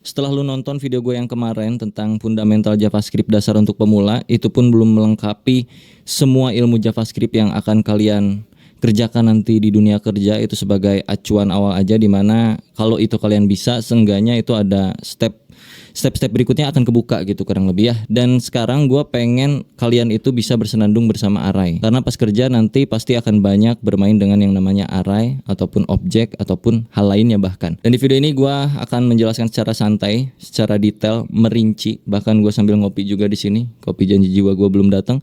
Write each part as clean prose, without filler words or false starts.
Setelah lu nonton video gue yang kemarin tentang fundamental JavaScript dasar untuk pemula, itu pun belum melengkapi semua ilmu JavaScript yang akan kalian kerjakan nanti di dunia kerja. Itu sebagai acuan awal aja, dimana kalau itu kalian bisa, seenggaknya itu ada step-step berikutnya akan kebuka gitu kurang lebih ya. Dan sekarang gue pengen kalian itu bisa bersenandung bersama array, karena pas kerja nanti pasti akan banyak bermain dengan yang namanya array ataupun objek ataupun hal lainnya bahkan. Dan di video ini gue akan menjelaskan secara santai, secara detail, merinci. Bahkan gue sambil ngopi juga di sini, kopi janji jiwa gue belum datang.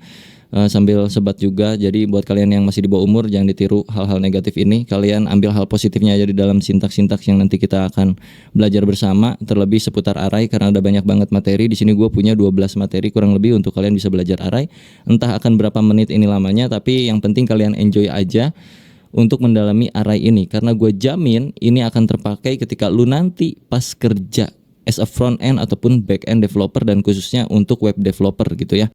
Sambil sebat juga. Jadi buat kalian yang masih di bawah umur, jangan ditiru hal-hal negatif ini. Kalian ambil hal positifnya aja di dalam sintaks-sintaks yang nanti kita akan belajar bersama, terlebih seputar array, karena ada banyak banget materi. Di sini gue punya 12 materi kurang lebih untuk kalian bisa belajar array. Entah akan berapa menit ini lamanya, tapi yang penting kalian enjoy aja untuk mendalami array ini, karena gue jamin ini akan terpakai ketika lu nanti pas kerja as a front end ataupun back end developer, dan khususnya untuk web developer gitu ya.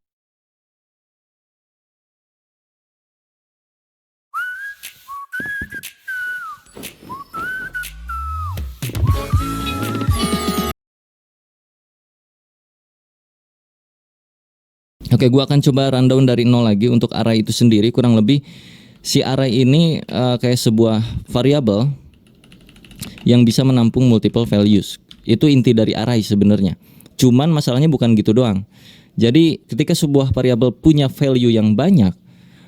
Oke, gua akan coba rundown dari nol lagi untuk array itu sendiri. Kurang lebih si array ini kayak sebuah variabel yang bisa menampung multiple values. Itu inti dari array sebenarnya. Cuman masalahnya bukan gitu doang. Jadi ketika sebuah variabel punya value yang banyak,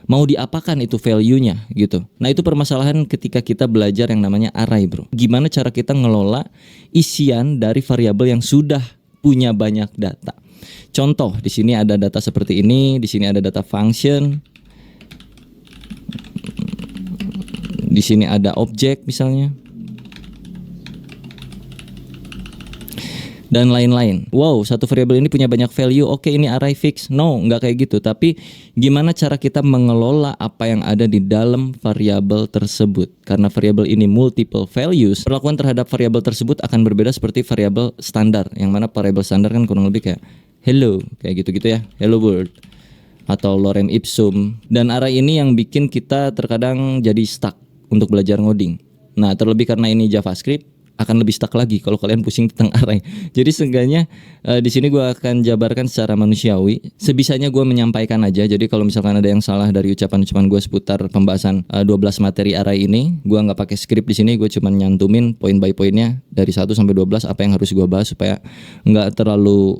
mau diapakan itu value-nya gitu. Nah, itu permasalahan ketika kita belajar yang namanya array, bro. Gimana cara kita ngelola isian dari variabel yang sudah punya banyak data. Contoh, di sini ada data seperti ini, di sini ada data function, di sini ada objek misalnya, dan lain-lain. Wow, satu variabel ini punya banyak value. Oke, ini array fix. No, nggak kayak gitu. Tapi gimana cara kita mengelola apa yang ada di dalam variabel tersebut? Karena variabel ini multiple values, perlakuan terhadap variabel tersebut akan berbeda seperti variabel standar. Yang mana variabel standar kan kurang lebih kayak hello, kayak gitu-gitu ya, hello world, atau lorem ipsum. Dan array ini yang bikin kita terkadang jadi stuck untuk belajar ngoding. Nah, terlebih karena ini JavaScript, akan lebih stuck lagi kalau kalian pusing tentang array. Jadi seenggaknya di sini gue akan jabarkan secara manusiawi, sebisanya gue menyampaikan aja. Jadi kalau misalkan ada yang salah dari ucapan-ucapan gue seputar pembahasan 12 materi array ini, gue nggak pakai skrip di sini, gue cuma nyantumin poin by poinnya dari 1 sampai 12 apa yang harus gue bahas supaya nggak terlalu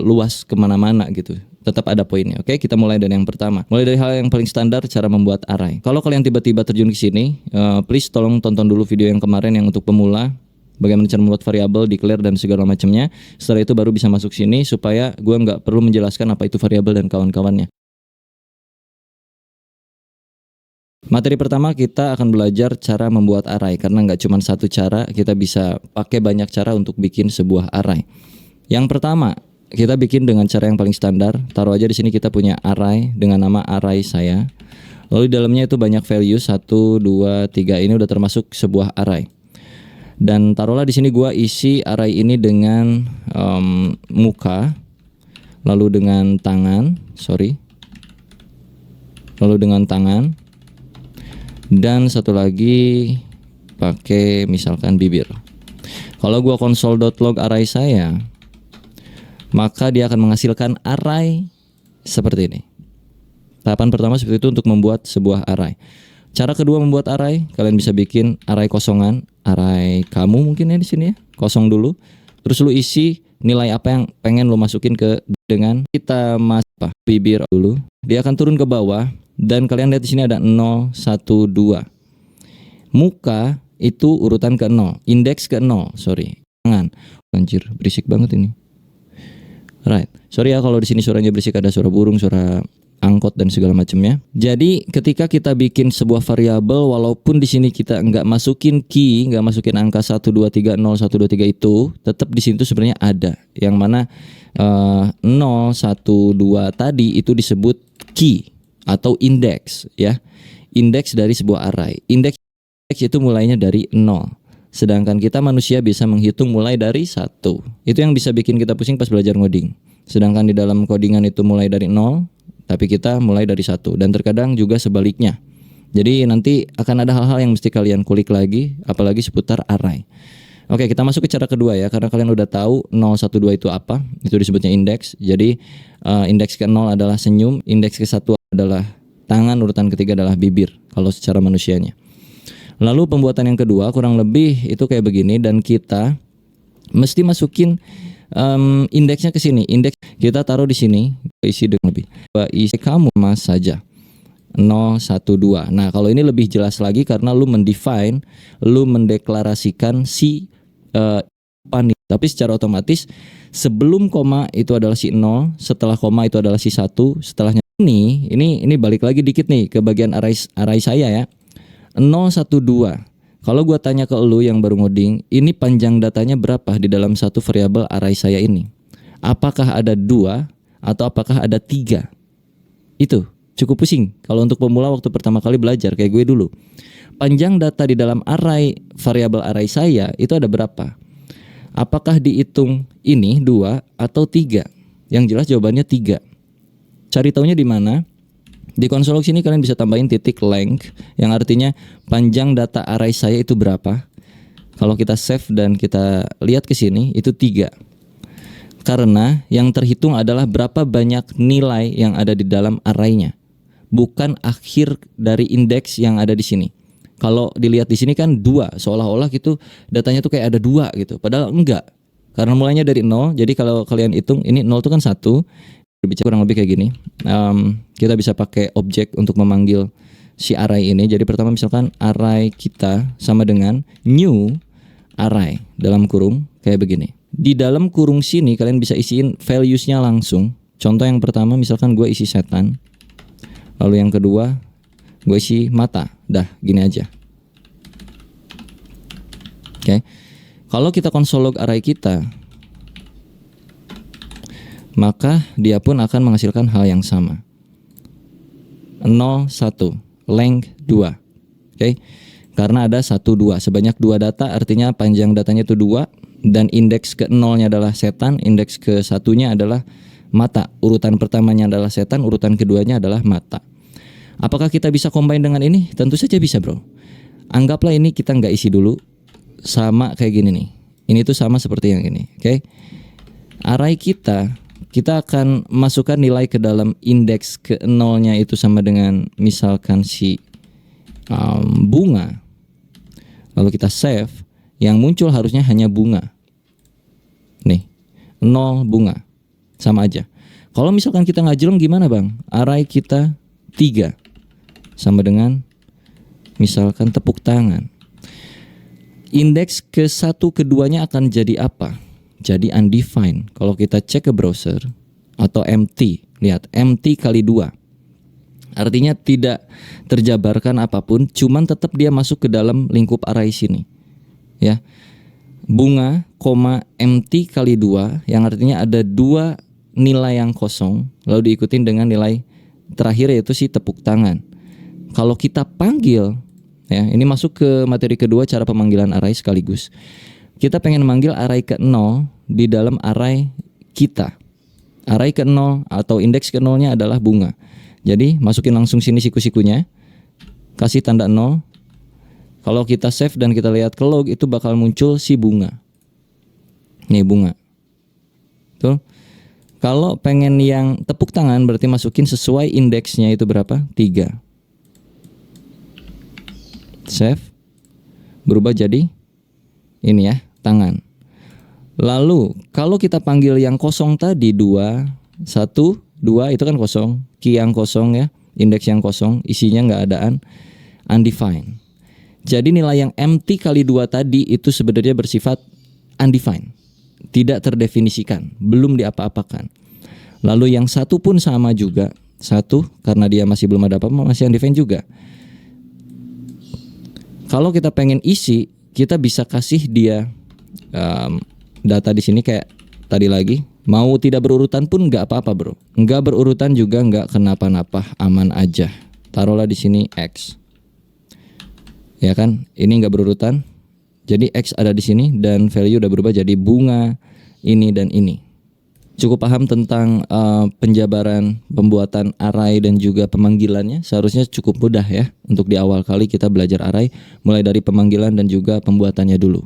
luas kemana-mana gitu. Tetap ada poinnya. Oke, kita mulai dari yang pertama. Mulai dari hal yang paling standar, cara membuat array. Kalau kalian tiba-tiba terjun ke sini, please tolong tonton dulu video yang kemarin yang untuk pemula, bagaimana cara membuat variabel, declare, dan segala macamnya. Setelah itu baru bisa masuk sini supaya gue nggak perlu menjelaskan apa itu variabel dan kawan-kawannya. Materi pertama kita akan belajar cara membuat array, karena nggak cuma satu cara, kita bisa pakai banyak cara untuk bikin sebuah array. Yang pertama, kita bikin dengan cara yang paling standar. Taruh aja di sini kita punya array dengan nama array saya. Lalu di dalamnya itu banyak value 1, 2, 3. Ini udah termasuk sebuah array. Dan taruhlah di sini gua isi array ini dengan muka, lalu dengan tangan, lalu dengan tangan, dan satu lagi pakai misalkan bibir. Kalau gua console.log array saya, maka dia akan menghasilkan array seperti ini. Tahapan pertama seperti itu untuk membuat sebuah array. Cara kedua membuat array, kalian bisa bikin array kosongan, array kamu mungkin ya di sini ya, kosong dulu. Terus lu isi nilai apa yang pengen lu masukin ke dengan kita bibir dulu. Dia akan turun ke bawah dan kalian lihat di sini ada 0, 1, 2. Muka itu urutan ke 0, indeks ke 0, Tangan. Anjir, berisik banget ini. Right. Sorry ya kalau di sini suaranya berisik, ada suara burung, suara angkot dan segala macamnya. Jadi ketika kita bikin sebuah variabel, walaupun di sini kita nggak masukin key, nggak masukin angka 1 2 3 0 1 2 3 itu, tetap di sini tuh sebenarnya ada yang mana 0 1 2 tadi itu disebut key atau indeks ya. Indeks dari sebuah array. Indeks itu mulainya dari 0. Sedangkan kita manusia bisa menghitung mulai dari 1. Itu yang bisa bikin kita pusing pas belajar ngoding. Sedangkan di dalam codingan itu mulai dari 0, tapi kita mulai dari 1. Dan terkadang juga sebaliknya. Jadi nanti akan ada hal-hal yang mesti kalian kulik lagi, apalagi seputar array. Oke, kita masuk ke cara kedua ya, karena kalian udah tahu 0, 1, 2 itu apa. Itu disebutnya indeks. Jadi indeks ke-0 adalah senyum, indeks ke-1 adalah tangan, urutan ketiga adalah bibir kalau secara manusianya. Lalu pembuatan yang kedua kurang lebih itu kayak begini, dan kita mesti masukin indeksnya ke sini. Indeks kita taruh di sini, isi dengan lebih. Isi kamu mas saja. 0, 1, 2. Nah, kalau ini lebih jelas lagi karena lu mendefine, lu mendeklarasikan si pan. Tapi secara otomatis sebelum koma itu adalah si 0, setelah koma itu adalah si 1, setelahnya ini balik lagi dikit nih ke bagian array saya ya. 0, 1, 2. Kalau gua tanya ke lu yang baru ngoding, ini panjang datanya berapa di dalam satu variabel array saya ini? Apakah ada 2 atau apakah ada 3? Itu cukup pusing kalau untuk pemula waktu pertama kali belajar kayak gue dulu. Panjang data di dalam array variabel array saya itu ada berapa? Apakah dihitung ini 2 atau 3? Yang jelas jawabannya 3. Cari taunya di mana? Di konsol sini kalian bisa tambahin titik length yang artinya panjang data array saya itu berapa. Kalau kita save dan kita lihat ke sini itu 3. Karena yang terhitung adalah berapa banyak nilai yang ada di dalam arraynya, bukan akhir dari indeks yang ada di sini. Kalau dilihat di sini kan 2, seolah-olah gitu datanya tuh kayak ada 2 gitu. Padahal enggak. Karena mulainya dari 0. Jadi kalau kalian hitung ini 0 itu kan 1. Berbicara kurang lebih kayak gini. Kita bisa pakai objek untuk memanggil si array ini. Jadi pertama misalkan array kita sama dengan new array dalam kurung kayak begini. Di dalam kurung sini kalian bisa isiin values-nya langsung. Contoh yang pertama misalkan gue isi setan. Lalu yang kedua gue isi mata. Dah gini aja. Oke. Kalau kita konsol log array kita, maka dia pun akan menghasilkan hal yang sama. 0, 1, length 2. Oke. Karena ada 1, 2. Sebanyak 2 data artinya panjang datanya itu 2. Dan indeks ke-0-nya adalah setan. Indeks ke-1-nya adalah mata. Urutan pertamanya adalah setan. Urutan keduanya adalah mata. Apakah kita bisa combine dengan ini? Tentu saja bisa bro. Anggaplah ini kita nggak isi dulu. Sama kayak gini nih. Ini tuh sama seperti yang ini. Oke. Array kita akan masukkan nilai ke dalam indeks ke-0-nya itu sama dengan misalkan si bunga. Lalu kita save, yang muncul harusnya hanya bunga. Nih, 0 bunga. Sama aja. Kalau misalkan kita ngajeleng gimana bang? Array kita 3 sama dengan misalkan tepuk tangan. Indeks ke-1 keduanya akan jadi apa? Jadi undefined. Kalau kita cek ke browser atau empty, lihat empty kali 2. Artinya tidak terjabarkan apapun, cuman tetap dia masuk ke dalam lingkup array sini. Ya. Bunga, empty kali 2 yang artinya ada 2 nilai yang kosong lalu diikutin dengan nilai terakhir yaitu si tepuk tangan. Kalau kita panggil ya, ini masuk ke materi kedua cara pemanggilan array sekaligus. Kita pengen manggil array ke-0 di dalam array kita. Array ke-0 atau indeks ke-0-nya adalah bunga. Jadi masukin langsung sini siku-sikunya. Kasih tanda 0. Kalau kita save dan kita lihat ke log itu bakal muncul si bunga. Nih bunga. Tuh. Kalau pengen yang tepuk tangan berarti masukin sesuai indeksnya itu berapa? 3. Save. Berubah jadi ini ya, tangan. Lalu kalau kita panggil yang kosong tadi 2, 1, 2 itu kan kosong. Key yang kosong ya, indeks yang kosong, isinya nggak adaan, undefined. Jadi nilai yang empty kali 2 tadi itu sebenarnya bersifat undefined. Tidak terdefinisikan, belum diapa-apakan. Lalu yang 1 pun sama juga. 1 karena dia masih belum ada apa-apa, masih undefined juga. Kalau kita pengen isi, kita bisa kasih dia data di sini kayak tadi lagi. Mau tidak berurutan pun nggak apa-apa bro. Nggak berurutan juga nggak kenapa-napa, aman aja. Taruhlah di sini X. Ya kan, ini nggak berurutan. Jadi X ada di sini dan value udah berubah jadi bunga ini dan ini. Cukup paham tentang penjabaran, pembuatan array dan juga pemanggilannya. Seharusnya cukup mudah ya untuk di awal kali kita belajar array, mulai dari pemanggilan dan juga pembuatannya dulu.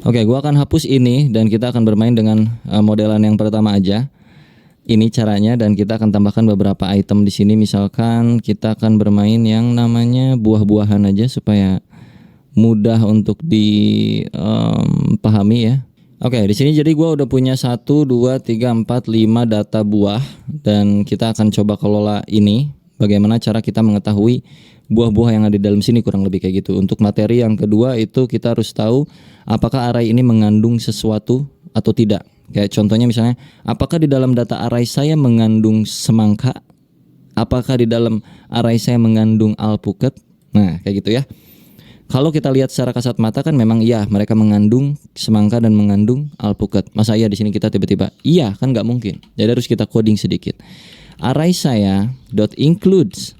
Oke, gua akan hapus ini dan kita akan bermain dengan modelan yang pertama aja. Ini caranya dan kita akan tambahkan beberapa item di sini. Misalkan kita akan bermain yang namanya buah-buahan aja supaya mudah untuk dipahami ya. Oke, di sini jadi gua udah punya 1, 2, 3, 4, 5 data buah dan kita akan coba kelola ini. Bagaimana cara kita mengetahui buah-buah yang ada di dalam sini, kurang lebih kayak gitu. Untuk materi yang kedua itu kita harus tahu apakah array ini mengandung sesuatu atau tidak. Kayak contohnya misalnya, apakah di dalam data array saya mengandung semangka? Apakah di dalam array saya mengandung alpukat? Nah, kayak gitu ya. Kalau kita lihat secara kasat mata kan memang iya mereka mengandung semangka dan mengandung alpukat. Masa iya di sini kita tiba-tiba iya, kan nggak mungkin. Jadi harus kita coding sedikit. Array saya .includes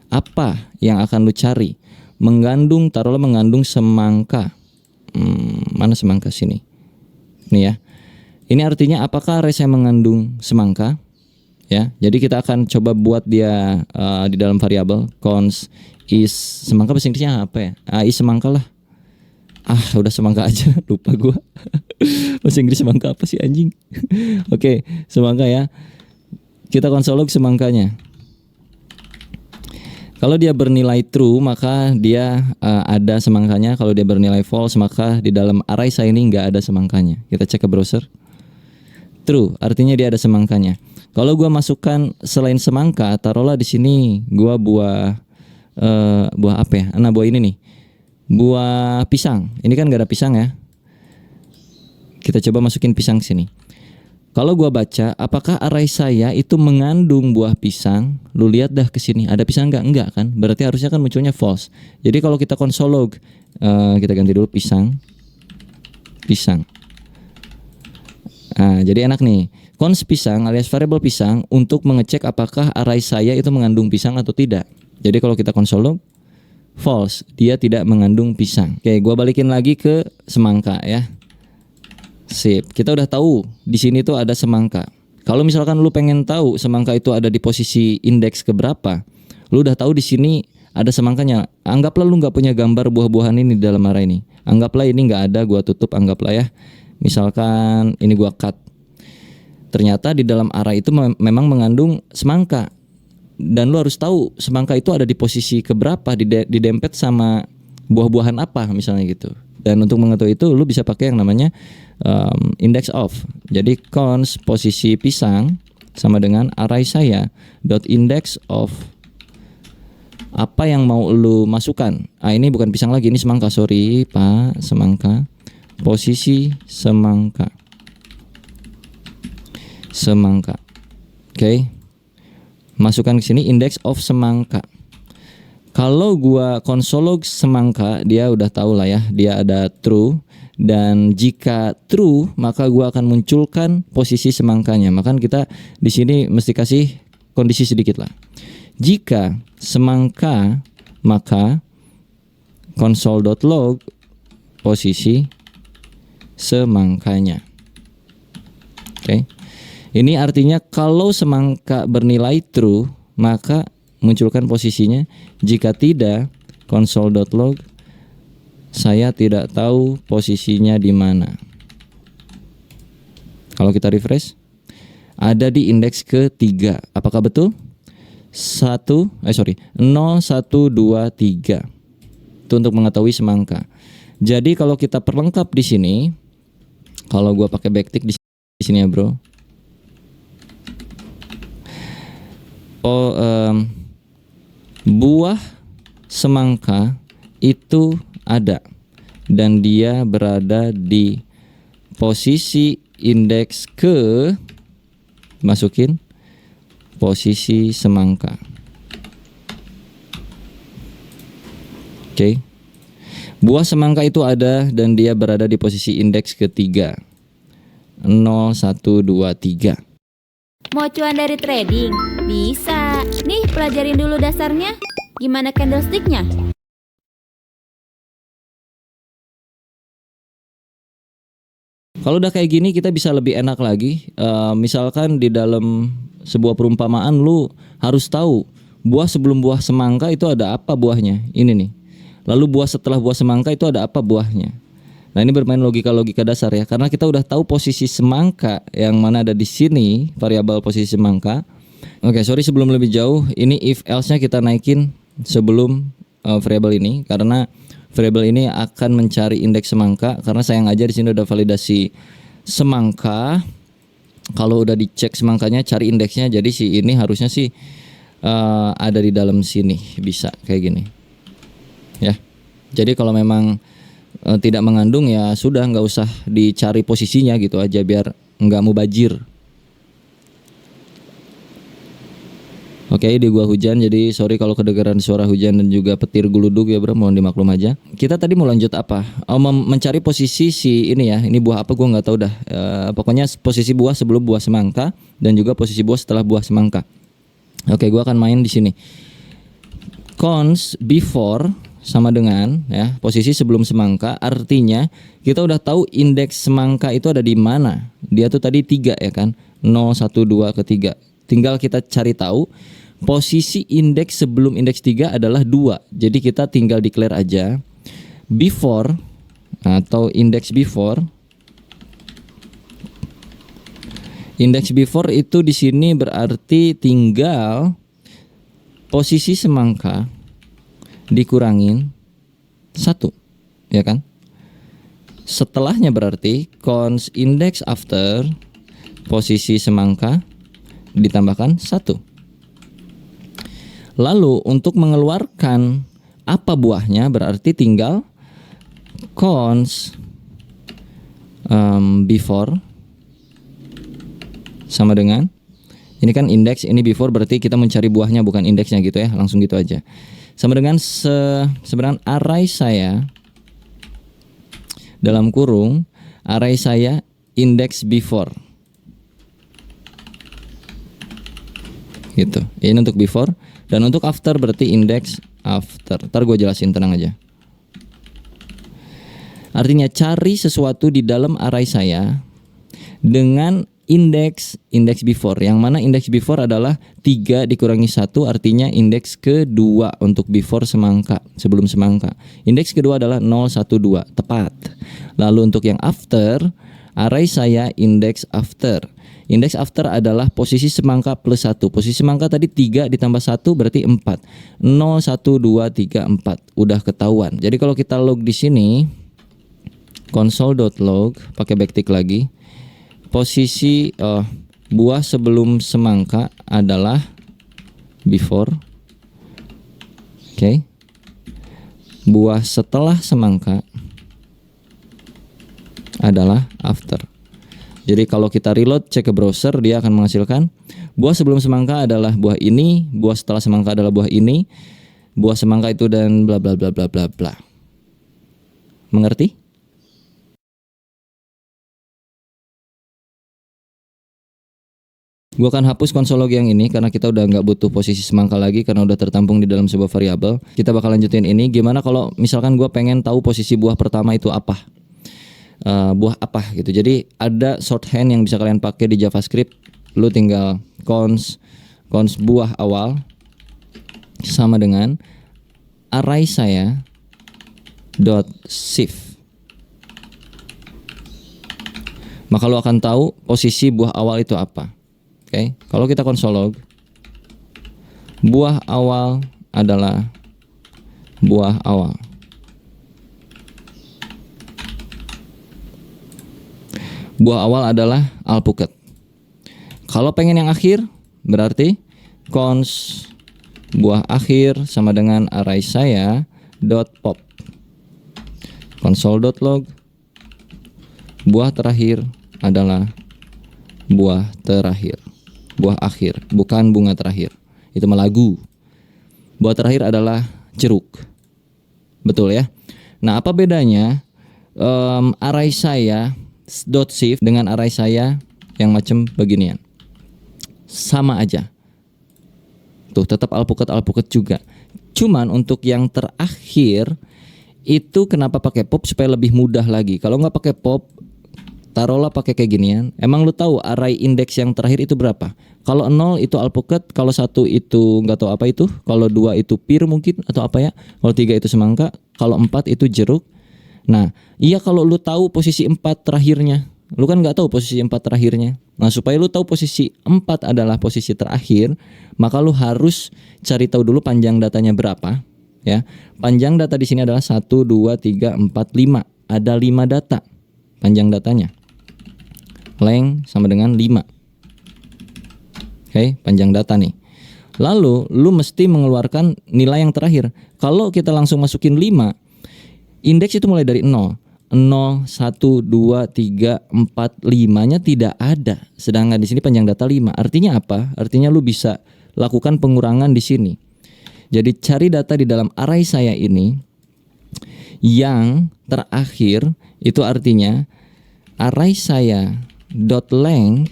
apa yang akan lu cari? Mengandung, taruhlah mengandung semangka. Mana semangka sini? Nih ya. Ini artinya apakah array saya mengandung semangka? Ya, jadi kita akan coba buat dia di dalam variabel const is semangka, bahasa Inggrisnya apa ya? Is semangka lah. Udah semangka aja, lupa gua. Bahasa Inggris semangka apa sih anjing? Oke, semangka ya. Kita konsol log semangkanya. Kalau dia bernilai true maka dia ada semangkanya. Kalau dia bernilai false maka di dalam array saya ini nggak ada semangkanya. Kita cek ke browser. True, artinya dia ada semangkanya. Kalau gua masukkan selain semangka, taruhlah di sini gua buah apa ya? Nah, buah ini nih. Buah pisang. Ini kan gak ada pisang ya. Kita coba masukin pisang sini. Kalau gua baca, apakah array saya itu mengandung buah pisang? Lu lihat dah ke sini, ada pisang nggak? Enggak kan? Berarti harusnya kan munculnya false. Jadi kalau kita console log, kita ganti dulu pisang. Nah, jadi enak nih. Const pisang alias variabel pisang untuk mengecek apakah array saya itu mengandung pisang atau tidak. Jadi kalau kita console log false, dia tidak mengandung pisang. Oke, gua balikin lagi ke semangka ya. Sip. Kita udah tahu di sini tuh ada semangka. Kalau misalkan lu pengen tahu semangka itu ada di posisi indeks keberapa, lu udah tahu di sini ada semangkanya. Anggaplah lu nggak punya gambar buah-buahan ini di dalam array ini. Anggaplah ini nggak ada, gua tutup, anggaplah ya. Misalkan ini gua cut. Ternyata di dalam array itu memang mengandung semangka. Dan lu harus tahu semangka itu ada di posisi keberapa, didempet sama buah-buahan apa misalnya gitu. Dan untuk mengetahui itu lu bisa pakai yang namanya index of. Jadi const posisi pisang sama dengan array saya dot index of apa yang mau lu masukkan. Ini bukan pisang lagi, ini semangka, sorry Pak, semangka. Posisi semangka. Oke. Masukkan ke sini index of semangka. Kalau gua console log semangka, dia udah tahu lah ya, dia ada true, dan jika true maka gua akan munculkan posisi semangkanya. Maka kita di sini mesti kasih kondisi sedikit lah. Jika semangka maka console.log posisi semangkanya. Oke. Ini artinya kalau semangka bernilai true maka munculkan posisinya. Jika tidak, console.log saya tidak tahu posisinya di mana. Kalau kita refresh, ada di indeks ketiga. Apakah betul? 0, 1, 2, 3. Itu untuk mengetahui semangka. Jadi kalau kita perlengkap di sini, kalau gua pakai backtick di sini ya, bro. Buah semangka itu ada dan dia berada di posisi indeks ke, masukin posisi semangka. Oke. Buah semangka itu ada dan dia berada di posisi indeks ketiga. 0, 1, 2, 3. Mau cuan dari trading? Bisa. Nih, pelajarin dulu dasarnya. Gimana candlesticknya? Kalau udah kayak gini kita bisa lebih enak lagi. Misalkan di dalam sebuah perumpamaan lu harus tahu buah sebelum buah semangka itu ada apa buahnya. Ini nih. Lalu buah setelah buah semangka itu ada apa buahnya. Nah, ini bermain logika-logika dasar ya, karena kita udah tahu posisi semangka yang mana ada di sini, variabel posisi semangka. Oke, sorry sebelum lebih jauh, ini if else-nya kita naikin sebelum variabel ini, karena variabel ini akan mencari indeks semangka. Karena sayang aja di sini udah validasi semangka. Kalau udah dicek semangkanya, cari indeksnya. Jadi si ini harusnya sih ada di dalam sini, bisa kayak gini. Ya. Jadi kalau memang tidak mengandung ya sudah, nggak usah dicari posisinya gitu aja biar nggak mubajir. Oke, di gua hujan, jadi sorry kalau kedengaran suara hujan dan juga petir guludug ya bro, mohon dimaklum aja. Kita tadi mau lanjut apa? Mencari posisi si ini ya, ini buah apa gua nggak tahu dah. Pokoknya posisi buah sebelum buah semangka dan juga posisi buah setelah buah semangka. Oke, gua akan main di sini. Cons before sama dengan ya posisi sebelum semangka, artinya kita udah tahu indeks semangka itu ada di mana. Dia tuh tadi 3 ya kan, 0, 1, 2 ke 3. Tinggal kita cari tahu posisi indeks sebelum indeks 3 adalah 2. Jadi kita tinggal declare aja before atau indeks before. Indeks before itu di sini berarti tinggal posisi semangka dikurangin 1, ya kan? Setelahnya berarti cons index after posisi semangka ditambahkan 1. Lalu untuk mengeluarkan apa buahnya berarti tinggal cons before sama dengan ini kan indeks, ini before berarti kita mencari buahnya bukan indeksnya gitu ya, langsung gitu aja. Sama dengan sebenarnya array saya dalam kurung array saya index before. Gitu. Ini untuk before dan untuk after berarti index after. Ntar gue jelasin, tenang aja. Artinya cari sesuatu di dalam array saya dengan indeks before, yang mana indeks before adalah 3 dikurangi 1, artinya indeks kedua untuk before semangka, sebelum semangka. Indeks kedua adalah 0, 1, 2, tepat. Lalu untuk yang after, array saya indeks after. Indeks after adalah posisi semangka plus 1. Posisi semangka tadi 3 ditambah 1 berarti 4. 0, 1, 2, 3, 4. Udah ketahuan. Jadi kalau kita log di sini console.log pakai backtick lagi. Posisi buah sebelum semangka adalah before. Oke. Buah setelah semangka adalah after. Jadi kalau kita reload cek ke browser, dia akan menghasilkan buah sebelum semangka adalah buah ini, buah setelah semangka adalah buah ini, buah semangka itu dan bla bla bla bla bla bla. Mengerti? Gua akan hapus konsol log yang ini karena kita udah nggak butuh posisi semangka lagi karena udah tertampung di dalam sebuah variabel. Kita bakal lanjutin ini. Gimana kalau misalkan gua pengen tahu posisi buah pertama itu apa? Buah apa gitu. Jadi ada shorthand yang bisa kalian pakai di JavaScript. Lu tinggal cons buah awal sama dengan array saya dot shift. Maka lu akan tahu posisi buah awal itu apa. Oke, kalau kita console log, buah awal adalah buah awal. Buah awal adalah alpukat. Kalau pengen yang akhir, berarti cons buah akhir sama dengan array saya dot pop. Console.log buah terakhir adalah buah terakhir. Buah akhir, bukan bunga terakhir. Itu mah lagu. Buah terakhir adalah jeruk. Betul ya? Nah, apa bedanya array saya dot shift dengan array saya yang macam beginian? Sama aja. Tuh, tetap alpukat juga. Cuman untuk yang terakhir itu kenapa pakai pop supaya lebih mudah lagi. Kalau nggak pakai pop, taruhlah pakai kayak ginian. Emang lu tahu array indeks yang terakhir itu berapa? Kalau 0 itu alpukat, kalau 1 itu nggak tahu apa itu, kalau 2 itu pir mungkin atau apa ya. Kalau 3 itu semangka, kalau 4 itu jeruk. Nah, iya kalau lu tahu posisi 4 terakhirnya. Lu kan nggak tahu posisi 4 terakhirnya. Nah, supaya lu tahu posisi 4 adalah posisi terakhir, maka lu harus cari tahu dulu panjang datanya berapa, ya. Panjang data di sini adalah 1 2 3 4 5. Ada 5 data panjang datanya. Length sama dengan 5. Oke, panjang data nih. Lalu lu mesti mengeluarkan nilai yang terakhir. Kalau kita langsung masukin 5, indeks itu mulai dari 0. 0, 1, 2, 3, 4, 5-nya tidak ada. Sedangkan di sini panjang data 5. Artinya apa? Artinya lu bisa lakukan pengurangan di sini. Jadi cari data di dalam array saya ini yang terakhir, itu artinya array saya dot length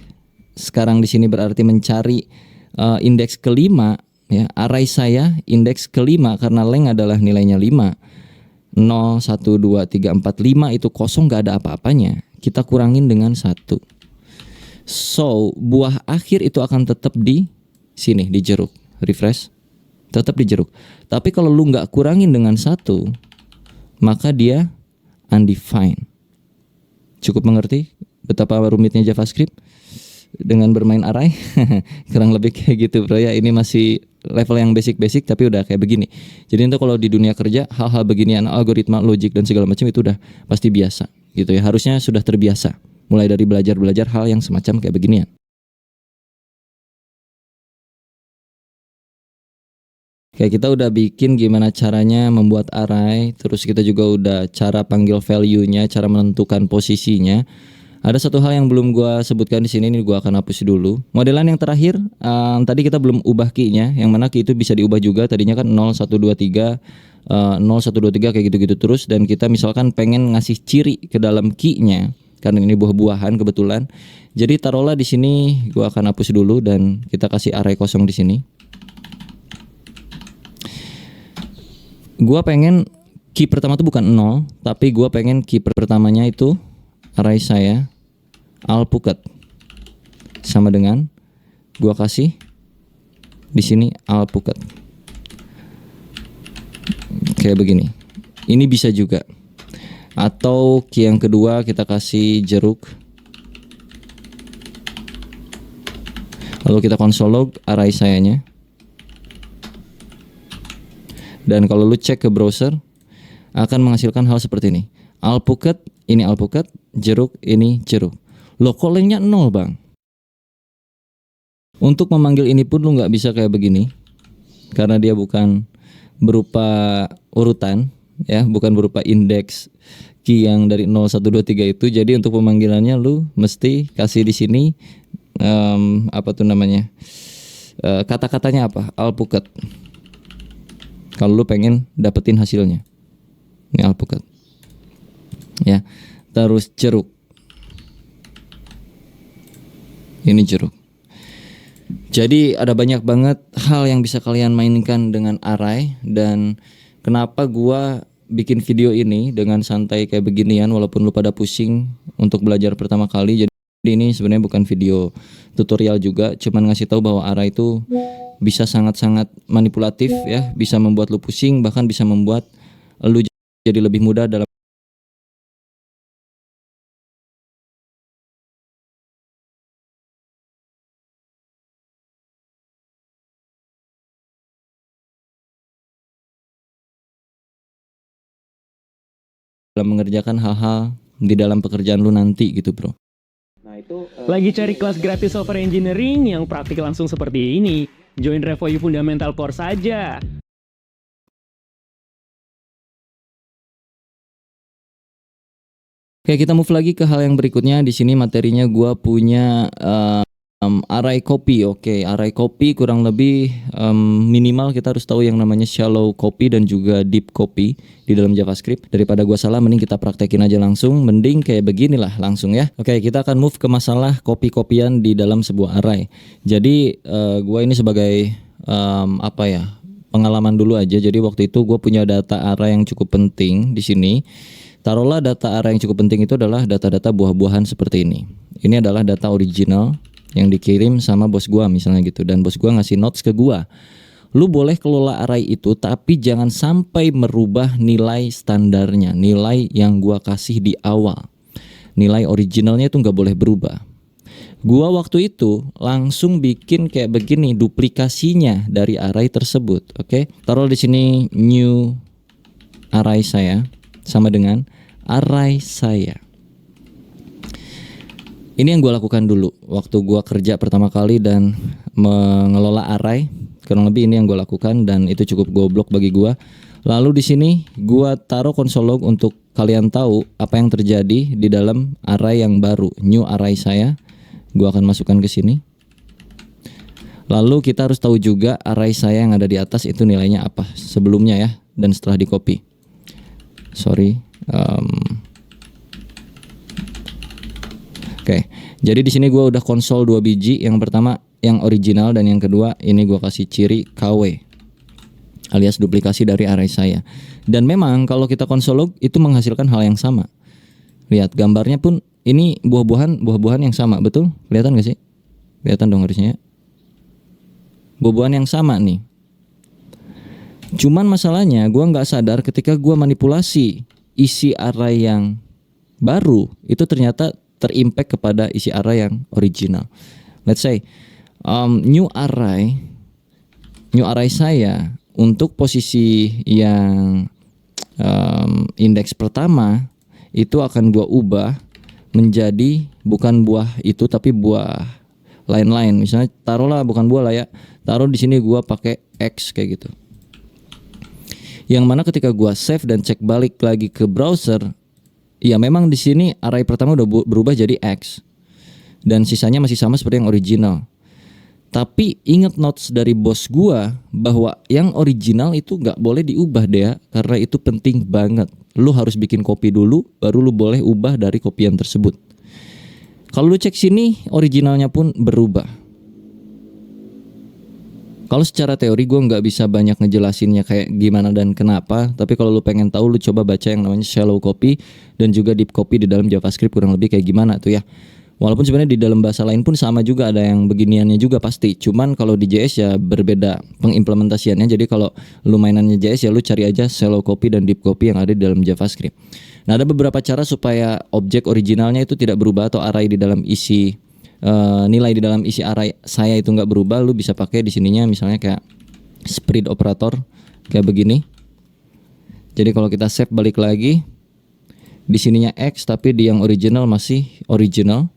sekarang di sini berarti mencari indeks kelima, ya. Array saya indeks kelima karena length adalah nilainya 5. 0, 1, 2, 3, 4, 5 itu kosong, gak ada apa-apanya. Kita kurangin dengan 1. So, buah akhir itu akan tetap di sini, di jeruk. Refresh. Tetap di jeruk. Tapi kalau lu gak kurangin dengan 1, maka dia undefined. Cukup mengerti betapa rumitnya JavaScript dengan bermain array? Kurang lebih kayak gitu bro ya. Ini masih level yang basic-basic tapi udah kayak begini. Jadi itu kalau di dunia kerja hal-hal beginian, algoritma, logik dan segala macam itu udah pasti biasa gitu ya. Harusnya sudah terbiasa mulai dari belajar hal yang semacam kayak beginian. Kayak kita udah bikin gimana caranya membuat array, terus kita juga udah cara panggil value-nya, cara menentukan posisinya. Ada satu hal yang belum gua sebutkan di sini, ini gua akan hapus dulu. Modelan yang terakhir, tadi kita belum ubah key-nya, yang mana key itu bisa diubah juga. Tadinya kan 0 1 2 3 0 1 2 3 kayak gitu-gitu terus, dan kita misalkan pengen ngasih ciri ke dalam key-nya karena ini buah-buahan kebetulan. Jadi taruhlah di sini gua akan hapus dulu dan kita kasih array kosong di sini. Gua pengen key pertama tuh bukan 0, tapi gua pengen key pertamanya itu array saya alpukat sama dengan gua kasih di sini alpukat kayak begini. Ini bisa juga. Atau key yang kedua kita kasih jeruk. Lalu kita console log array sayanya. Dan kalau lu cek ke browser akan menghasilkan hal seperti ini. Alpukat, ini alpukat, jeruk, ini jeruk. Loh kok lengthnya 0 bang? Untuk memanggil ini pun lu nggak bisa kayak begini. Karena dia bukan berupa urutan, ya, bukan berupa indeks key yang dari 0, 1, 2, 3 itu. Jadi untuk pemanggilannya lu mesti kasih di sini apa tuh namanya? Kata-katanya apa? Alpukat. Kalau lu pengen dapetin hasilnya. Ini alpukat. Ya. Terus jeruk. Ini jeruk. Jadi ada banyak banget hal yang bisa kalian mainkan dengan array, dan kenapa gua bikin video ini dengan santai kayak beginian walaupun lu pada pusing untuk belajar pertama kali. Jadi ini sebenarnya bukan video tutorial juga, cuman ngasih tahu bahwa array itu bisa sangat-sangat manipulatif ya, bisa membuat lu pusing, bahkan bisa membuat lu jadi lebih mudah dalam mengerjakan hal-hal di dalam pekerjaan lu nanti gitu bro. Lagi cari kelas gratis software engineering yang praktik langsung seperti ini? Join Revoyu Fundamental Course saja. Oke, kita move lagi ke hal yang berikutnya. Di sini materinya gua punya array copy. Oke, array copy kurang lebih minimal kita harus tahu yang namanya shallow copy dan juga deep copy di dalam JavaScript. Daripada gua salah, mending kita praktekin aja langsung. Mending kayak beginilah langsung ya. Oke, kita akan move ke masalah copy-copyan di dalam sebuah array. Jadi gua ini sebagai pengalaman dulu aja. Jadi waktu itu gua punya data array yang cukup penting di sini. Taruhlah data array yang cukup penting itu adalah data-data buah-buahan seperti ini. Ini adalah data original yang dikirim sama bos gua misalnya gitu, dan bos gua ngasih notes ke gua. Lu boleh kelola array itu, tapi jangan sampai merubah nilai standarnya, nilai yang gua kasih di awal. Nilai originalnya itu nggak boleh berubah. Gua waktu itu langsung bikin kayak begini duplikasinya dari array tersebut. Oke, taruh di sini new array saya sama dengan array saya. Ini yang gue lakukan dulu waktu gue kerja pertama kali dan mengelola array. Kurang lebih ini yang gue lakukan dan itu cukup goblok bagi gue. Lalu di sini gue taruh console log untuk kalian tahu apa yang terjadi di dalam array yang baru, new array saya. Gue akan masukkan ke sini. Lalu kita harus tahu juga array saya yang ada di atas itu nilainya apa sebelumnya ya, dan setelah di copy. Oke, jadi di sini gue udah konsol 2 biji. Yang pertama yang original dan yang kedua ini gue kasih ciri KW alias duplikasi dari array saya. Dan memang kalau kita konsol log itu menghasilkan hal yang sama. Lihat gambarnya pun ini buah-buahan yang sama, betul? Kelihatan gak sih? Kelihatan dong harusnya ya. Buah-buahan yang sama nih. Cuman masalahnya gue nggak sadar ketika gue manipulasi isi array yang baru itu ternyata terimpact kepada isi array yang original. Let's say new array saya untuk posisi yang indeks pertama itu akan gua ubah menjadi bukan buah itu tapi buah lain-lain. Misalnya taruhlah bukan buah lah ya, taruh di sini gua pakai X kayak gitu. Yang mana ketika gua save dan cek balik lagi ke browser, ya memang di sini array pertama udah berubah jadi X dan sisanya masih sama seperti yang original. Tapi ingat notes dari bos gua bahwa yang original itu nggak boleh diubah deh, karena itu penting banget. Lu harus bikin copy dulu, baru lu boleh ubah dari kopian tersebut. Kalau lu cek sini, originalnya pun berubah. Kalau secara teori gue nggak bisa banyak ngejelasinnya kayak gimana dan kenapa. Tapi kalau lu pengen tahu, lu coba baca yang namanya shallow copy dan juga deep copy di dalam JavaScript kurang lebih kayak gimana tuh ya. Walaupun sebenarnya di dalam bahasa lain pun sama juga, ada yang beginiannya juga pasti. Cuman kalau di JS ya berbeda pengimplementasiannya. Jadi kalau lu mainannya JS ya lu cari aja shallow copy dan deep copy yang ada di dalam JavaScript. Nah, ada beberapa cara supaya objek originalnya itu tidak berubah atau array di dalam isi nilai di dalam isi array saya itu nggak berubah. Lu bisa pakai di sininya misalnya kayak spread operator kayak begini. Jadi kalau kita save balik lagi, di sininya X tapi di yang original masih original.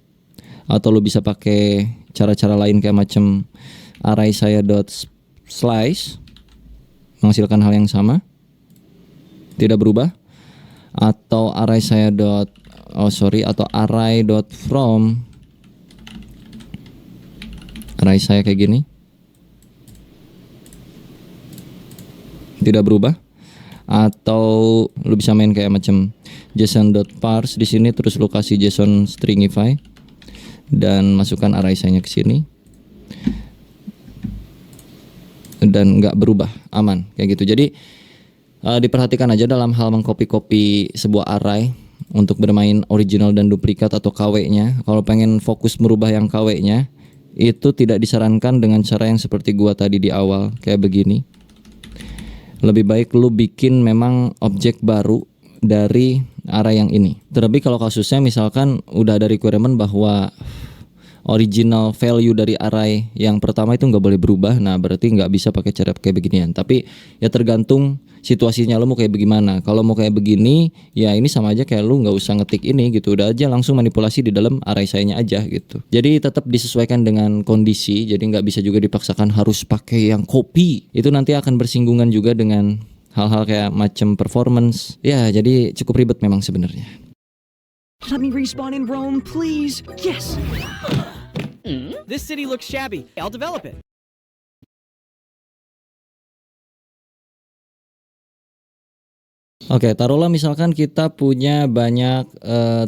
Atau lu bisa pakai cara-cara lain kayak macam array saya .slice menghasilkan hal yang sama, tidak berubah. Atau array saya atau array.from array saya kayak gini, tidak berubah. Atau lu bisa main kayak macam json.parse di sini, terus lu kasih json stringify dan masukkan array saya ke sini dan nggak berubah, aman kayak gitu. Jadi diperhatikan aja dalam hal mengcopy-copy sebuah array untuk bermain original dan duplikat atau KW-nya. Kalau pengen fokus merubah yang KW-nya, itu tidak disarankan dengan cara yang seperti gua tadi di awal kayak begini. Lebih baik lu bikin memang objek baru dari array yang ini. Terlebih kalau kasusnya misalkan udah ada requirement bahwa original value dari array yang pertama itu nggak boleh berubah, nah berarti nggak bisa pakai cara kayak beginian. Tapi ya tergantung situasinya lo mau kayak bagaimana. Kalau mau kayak begini, ya ini sama aja kayak lu nggak usah ngetik ini gitu, udah aja langsung manipulasi di dalam array sayanya aja gitu. Jadi tetap disesuaikan dengan kondisi, jadi nggak bisa juga dipaksakan harus pakai yang copy. Itu nanti akan bersinggungan juga dengan hal-hal kayak macam performance. Ya jadi cukup ribet memang sebenarnya. Let me respawn in Rome, please. Yes. This city looks shabby. I'll develop it. Oke, taruhlah misalkan kita punya banyak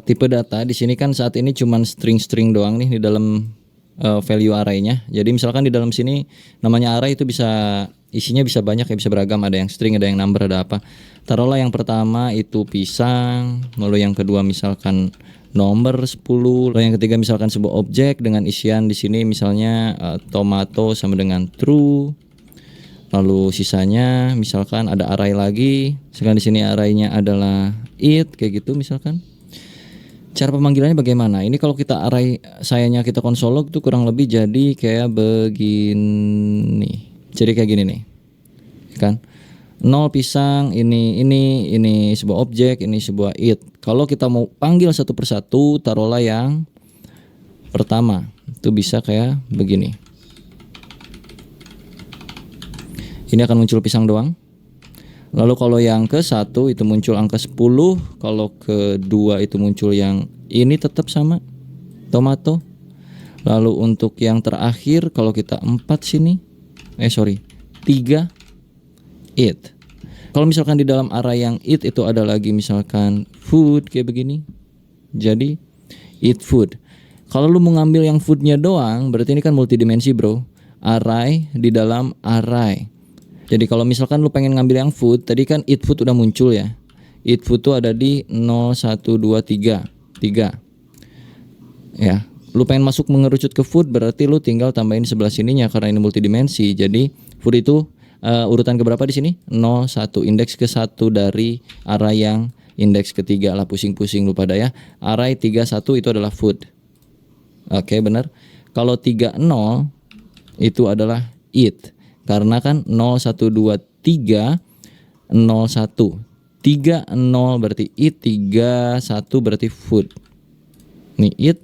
tipe data. Di sini kan saat ini cuman string-string doang nih di dalam value array-nya. Jadi misalkan di dalam sini namanya array itu bisa isinya bisa banyak ya, bisa beragam, ada yang string, ada yang number, ada apa. Taruhlah yang pertama itu pisang, lalu yang kedua misalkan nomor 10, lalu yang ketiga misalkan sebuah objek dengan isian di sini misalnya tomato sama dengan true. Lalu sisanya misalkan ada array lagi, sekarang di sini arraynya adalah it kayak gitu misalkan. Cara pemanggilannya bagaimana? Ini kalau kita array sayanya kita console log tuh kurang lebih jadi kayak begini. Jadi kayak gini nih. Kan? 0 pisang, ini sebuah objek, ini sebuah it. Kalau kita mau panggil satu persatu, taruhlah yang pertama. Itu bisa kayak begini. Ini akan muncul pisang doang. Lalu kalau yang ke 1 itu muncul angka 10. Kalau ke 2 itu muncul yang ini tetap sama, tomato. Lalu untuk yang terakhir kalau kita 4 sini 3 it. Kalau misalkan di dalam array yang it itu ada lagi misalkan food kayak begini. Jadi eat food. Kalau lu mau ngambil yang foodnya doang, berarti ini kan multidimensi bro. Array di dalam array. Jadi kalau misalkan lu pengen ngambil yang food, tadi kan eat food udah muncul ya. Eat food tuh ada di 0, 1, 2, 3. 3. Ya, lu pengen masuk mengerucut ke food, berarti lu tinggal tambahin sebelah sininya karena ini multidimensi. Jadi food itu urutan keberapa di sini? 0, 1, indeks ke 1 dari array yang indeks ketiga lah, pusing-pusing lu pada ya. Array 3, 1 itu adalah food. Oke, benar. Kalau 3, 0 itu adalah eat. Karena kan 0, 1, 2, 3 0, 1 3, 0 berarti eat, 3, 1 berarti food. Nih eat,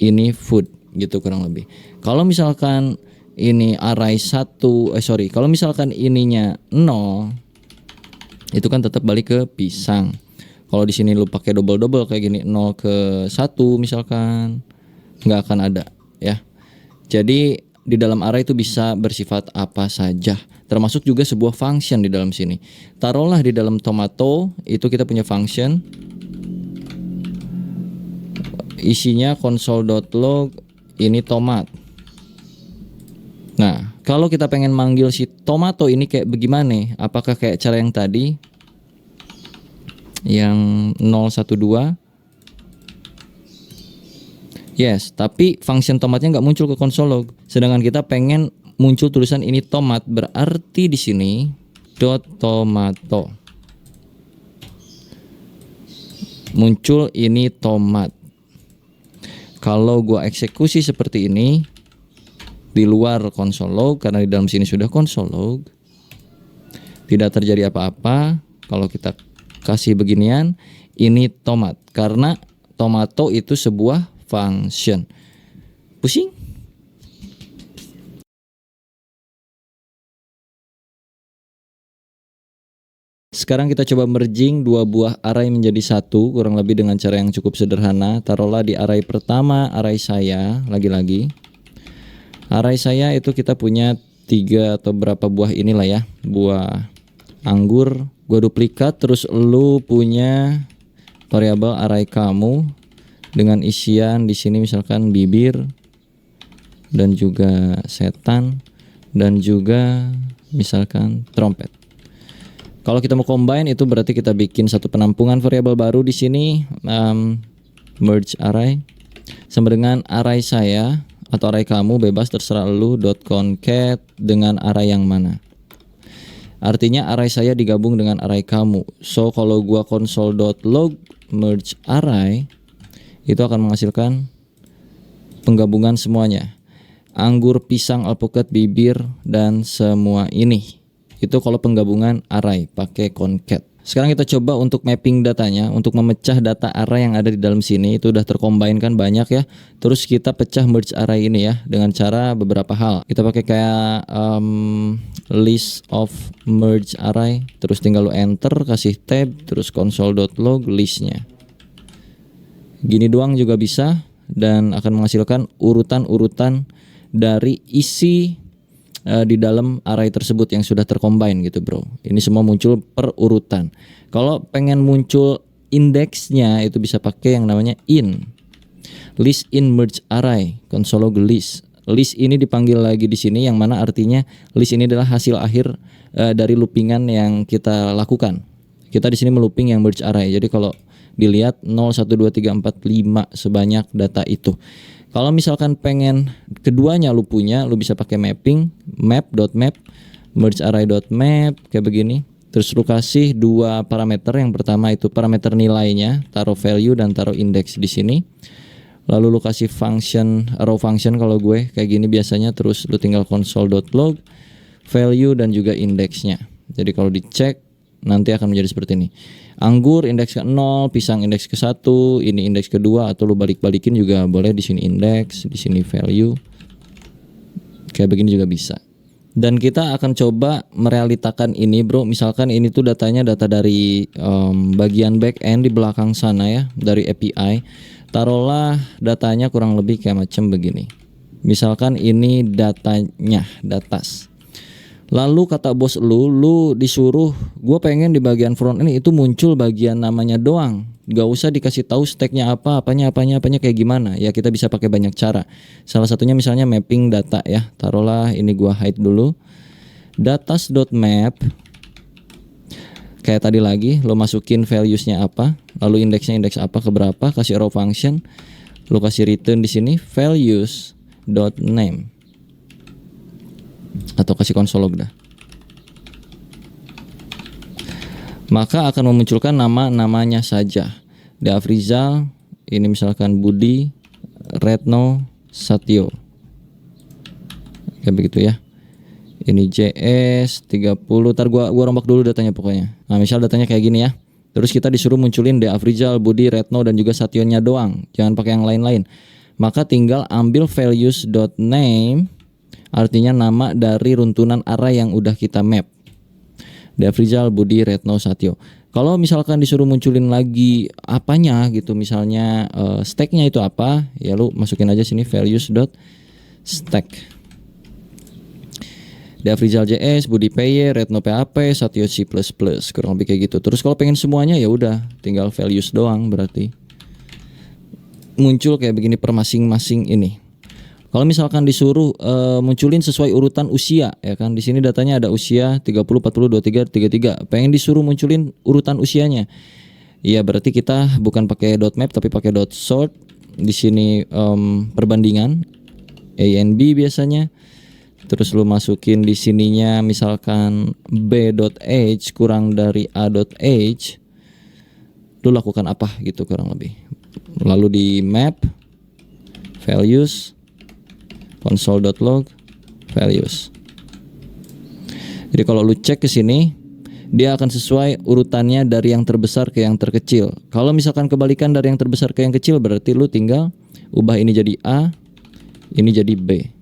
ini food gitu kurang lebih. Kalau misalkan ini array 1 kalau misalkan ininya 0 itu kan tetap balik ke pisang. Kalau di sini lu pakai double kayak gini 0 ke 1 misalkan nggak akan ada ya. Jadi di dalam array itu bisa bersifat apa saja, termasuk juga sebuah function di dalam sini. Taruhlah di dalam tomato itu kita punya function, isinya console.log ini tomat. Nah, kalau kita pengen manggil si tomato ini kayak bagaimana? Apakah kayak cara yang tadi, yang 012? Yes, tapi function tomatnya nggak muncul ke console log. Sedangkan kita pengen muncul tulisan ini tomat, berarti di sini dot tomato. Muncul ini tomat. Kalau gua eksekusi seperti ini di luar console log, karena di dalam sini sudah console log, tidak terjadi apa-apa. Kalau kita kasih beginian, ini tomat, karena tomato itu sebuah function. Pusing? Sekarang kita coba merging dua buah array menjadi satu, kurang lebih dengan cara yang cukup sederhana. Taruhlah di array pertama, array saya, lagi-lagi. Array saya itu kita punya 3 atau berapa buah inilah ya, buah anggur. Gua duplikat, terus lu punya variabel array kamu dengan isian di sini misalkan bibir dan juga setan dan juga misalkan trompet. Kalau kita mau combine itu berarti kita bikin satu penampungan variabel baru di sini, merge array sama dengan array saya atau array kamu, bebas terserah lu, .concat dengan array yang mana. Artinya array saya digabung dengan array kamu. So kalau gua console.log merge array itu akan menghasilkan penggabungan semuanya. Anggur, pisang, alpukat, bibir, dan semua ini. Itu kalau penggabungan array pakai concat. Sekarang kita coba untuk mapping datanya, untuk memecah data array yang ada di dalam sini. Itu udah tercombine kan banyak ya. Terus kita pecah merge array ini ya dengan cara beberapa hal. Kita pakai kayak list of merge array, terus tinggal lu enter, kasih tab, terus console.log listnya. Gini doang juga bisa, dan akan menghasilkan urutan-urutan dari isi di dalam array tersebut yang sudah tercombine gitu bro. Ini semua muncul per urutan. Kalau pengen muncul indeksnya itu bisa pakai yang namanya in list in merge array, console log list. List ini dipanggil lagi di sini, yang mana artinya list ini adalah hasil akhir dari loopingan yang kita lakukan. Kita di sini melooping yang merge array. Jadi kalau dilihat 0, 1, 2, 3, 4, 5 sebanyak data itu. Kalau misalkan pengen keduanya lu punya, lu bisa pakai mapping map.map merge array.map kayak begini. Terus lu kasih dua parameter. Yang pertama itu parameter nilainya, taruh value dan taruh index di sini. Lalu lu kasih function, row function kalau gue kayak gini biasanya. Terus lu tinggal console.log value dan juga indeksnya. Jadi kalau dicek nanti akan menjadi seperti ini. Anggur indeks ke 0, pisang indeks ke 1, ini indeks kedua, atau lu balik-balikin juga boleh. Di sini indeks, di sini value. Kayak begini juga bisa. Dan kita akan coba merealitakan ini bro. Misalkan ini tuh datanya data dari bagian back end di belakang sana ya, dari API. Taruhlah datanya kurang lebih kayak macam begini. Misalkan ini datanya, datas. Lalu kata bos lu disuruh, gue pengen di bagian front end itu muncul bagian namanya doang. Gak usah dikasih tahu stacknya apa, apanya kayak gimana. Ya kita bisa pakai banyak cara. Salah satunya misalnya mapping data ya. Taruhlah ini gua hide dulu. Datas.map. Kayak tadi lagi, lo masukin valuesnya apa, lalu indeksnya indeks apa ke berapa, kasih row function, lo kasih return di sini values.name atau kasih console log dah. Maka akan memunculkan nama-namanya saja. Afrizal, ini misalkan Budi, Retno, Satyo. Kayak begitu ya. Ini JS 30. Ntar gua rombak dulu datanya pokoknya. Nah, misal datanya kayak gini ya. Terus kita disuruh munculin Afrizal, Budi, Retno dan juga Satyonya doang. Jangan pakai yang lain-lain. Maka tinggal ambil values.name, artinya nama dari runtunan array yang udah kita map. Afrizal, Budi, Retno, Satyo. Kalau misalkan disuruh munculin lagi apanya gitu, misalnya stacknya itu apa, ya lu masukin aja sini values.stack. Afrizal JS, Budi PY, Retno PHP, Satyo C++, kurang lebih kayak gitu. Terus kalau pengen semuanya ya udah, tinggal values doang berarti. Muncul kayak begini per masing-masing ini. Kalau misalkan disuruh munculin sesuai urutan usia ya kan, di sini datanya ada usia 30, 40, 23, 33. Pengen disuruh munculin urutan usianya. Ya berarti kita bukan pakai .map tapi pakai .sort. Di sini perbandingan A and B biasanya. Terus lu masukin di sininya misalkan b.age kurang dari a.age. Lu lakukan apa gitu kurang lebih. Lalu di map values console.log values. Jadi kalau lu cek ke sini, dia akan sesuai urutannya dari yang terbesar ke yang terkecil. Kalau misalkan kebalikan dari yang terbesar ke yang kecil, berarti lu tinggal ubah ini jadi A, ini jadi B.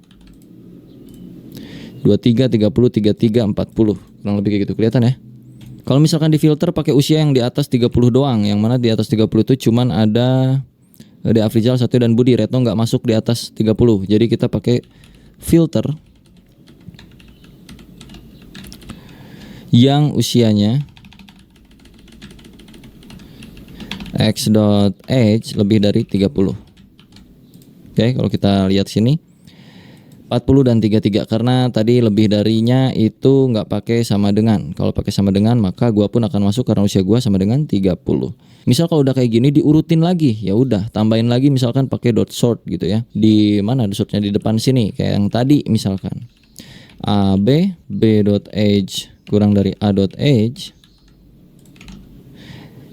23, 30, 33, 40. Kurang lebih kayak gitu, kelihatan ya. Kalau misalkan di filter pakai usia yang di atas 30 doang, yang mana di atas 30 itu cuman ada Afrizal, Satyo dan Budi. Retno nggak masuk di atas 30. Jadi kita pakai filter yang usianya x.age lebih dari 30. Oke, kalau kita lihat sini 40 dan 33 karena tadi lebih darinya itu nggak pakai sama dengan. Kalau pakai sama dengan maka gua pun akan masuk karena usia gua sama dengan 30. Misal kalau udah kayak gini diurutin lagi, ya udah tambahin lagi misalkan pakai .sort gitu ya. Di mana sortnya di depan sini kayak yang tadi misalkan AB B.age kurang dari A.age.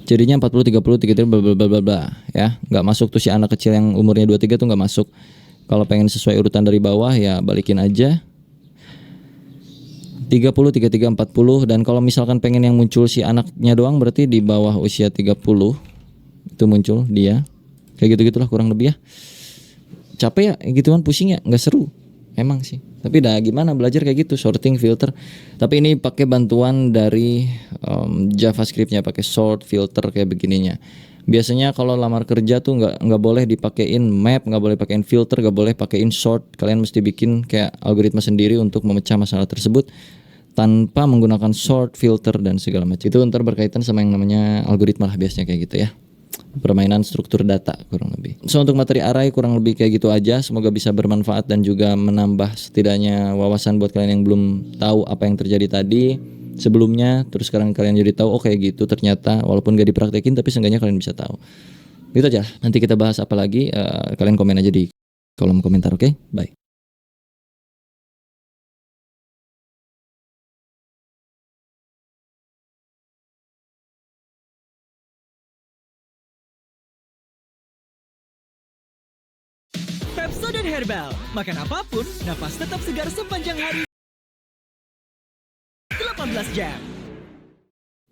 Jadinya 40 30 33 bla bla bla bla ya. Nggak masuk tuh si anak kecil yang umurnya 23 tuh nggak masuk. Kalau pengen sesuai urutan dari bawah ya balikin aja 30, 33, 40. Dan kalau misalkan pengen yang muncul si anaknya doang berarti di bawah usia 30 itu muncul dia. Kayak gitu-gitulah kurang lebih ya. Capek ya gituan, pusing ya, nggak seru emang sih. Tapi dah gimana belajar kayak gitu, sorting, filter. Tapi ini pakai bantuan dari JavaScript-nya, pakai sort, filter kayak begininya. Biasanya kalau lamar kerja tuh nggak boleh dipakein map, nggak boleh pakein filter, nggak boleh pakein sort. Kalian mesti bikin kayak algoritma sendiri untuk memecah masalah tersebut tanpa menggunakan sort, filter dan segala macam. Itu ntar berkaitan sama yang namanya algoritma lah biasanya kayak gitu ya. Permainan struktur data kurang lebih. So untuk materi array kurang lebih kayak gitu aja. Semoga bisa bermanfaat dan juga menambah setidaknya wawasan buat kalian yang belum tahu apa yang terjadi tadi sebelumnya. Terus sekarang kalian jadi tahu oh kayak gitu ternyata, walaupun gak dipraktekin tapi seenggaknya kalian bisa tahu. Gitu aja. Nanti kita bahas apa lagi, kalian komen aja di kolom komentar, oke? Bye. Soden Herbal. Makan apapun, napas tetap segar sepanjang hari. 18 jam.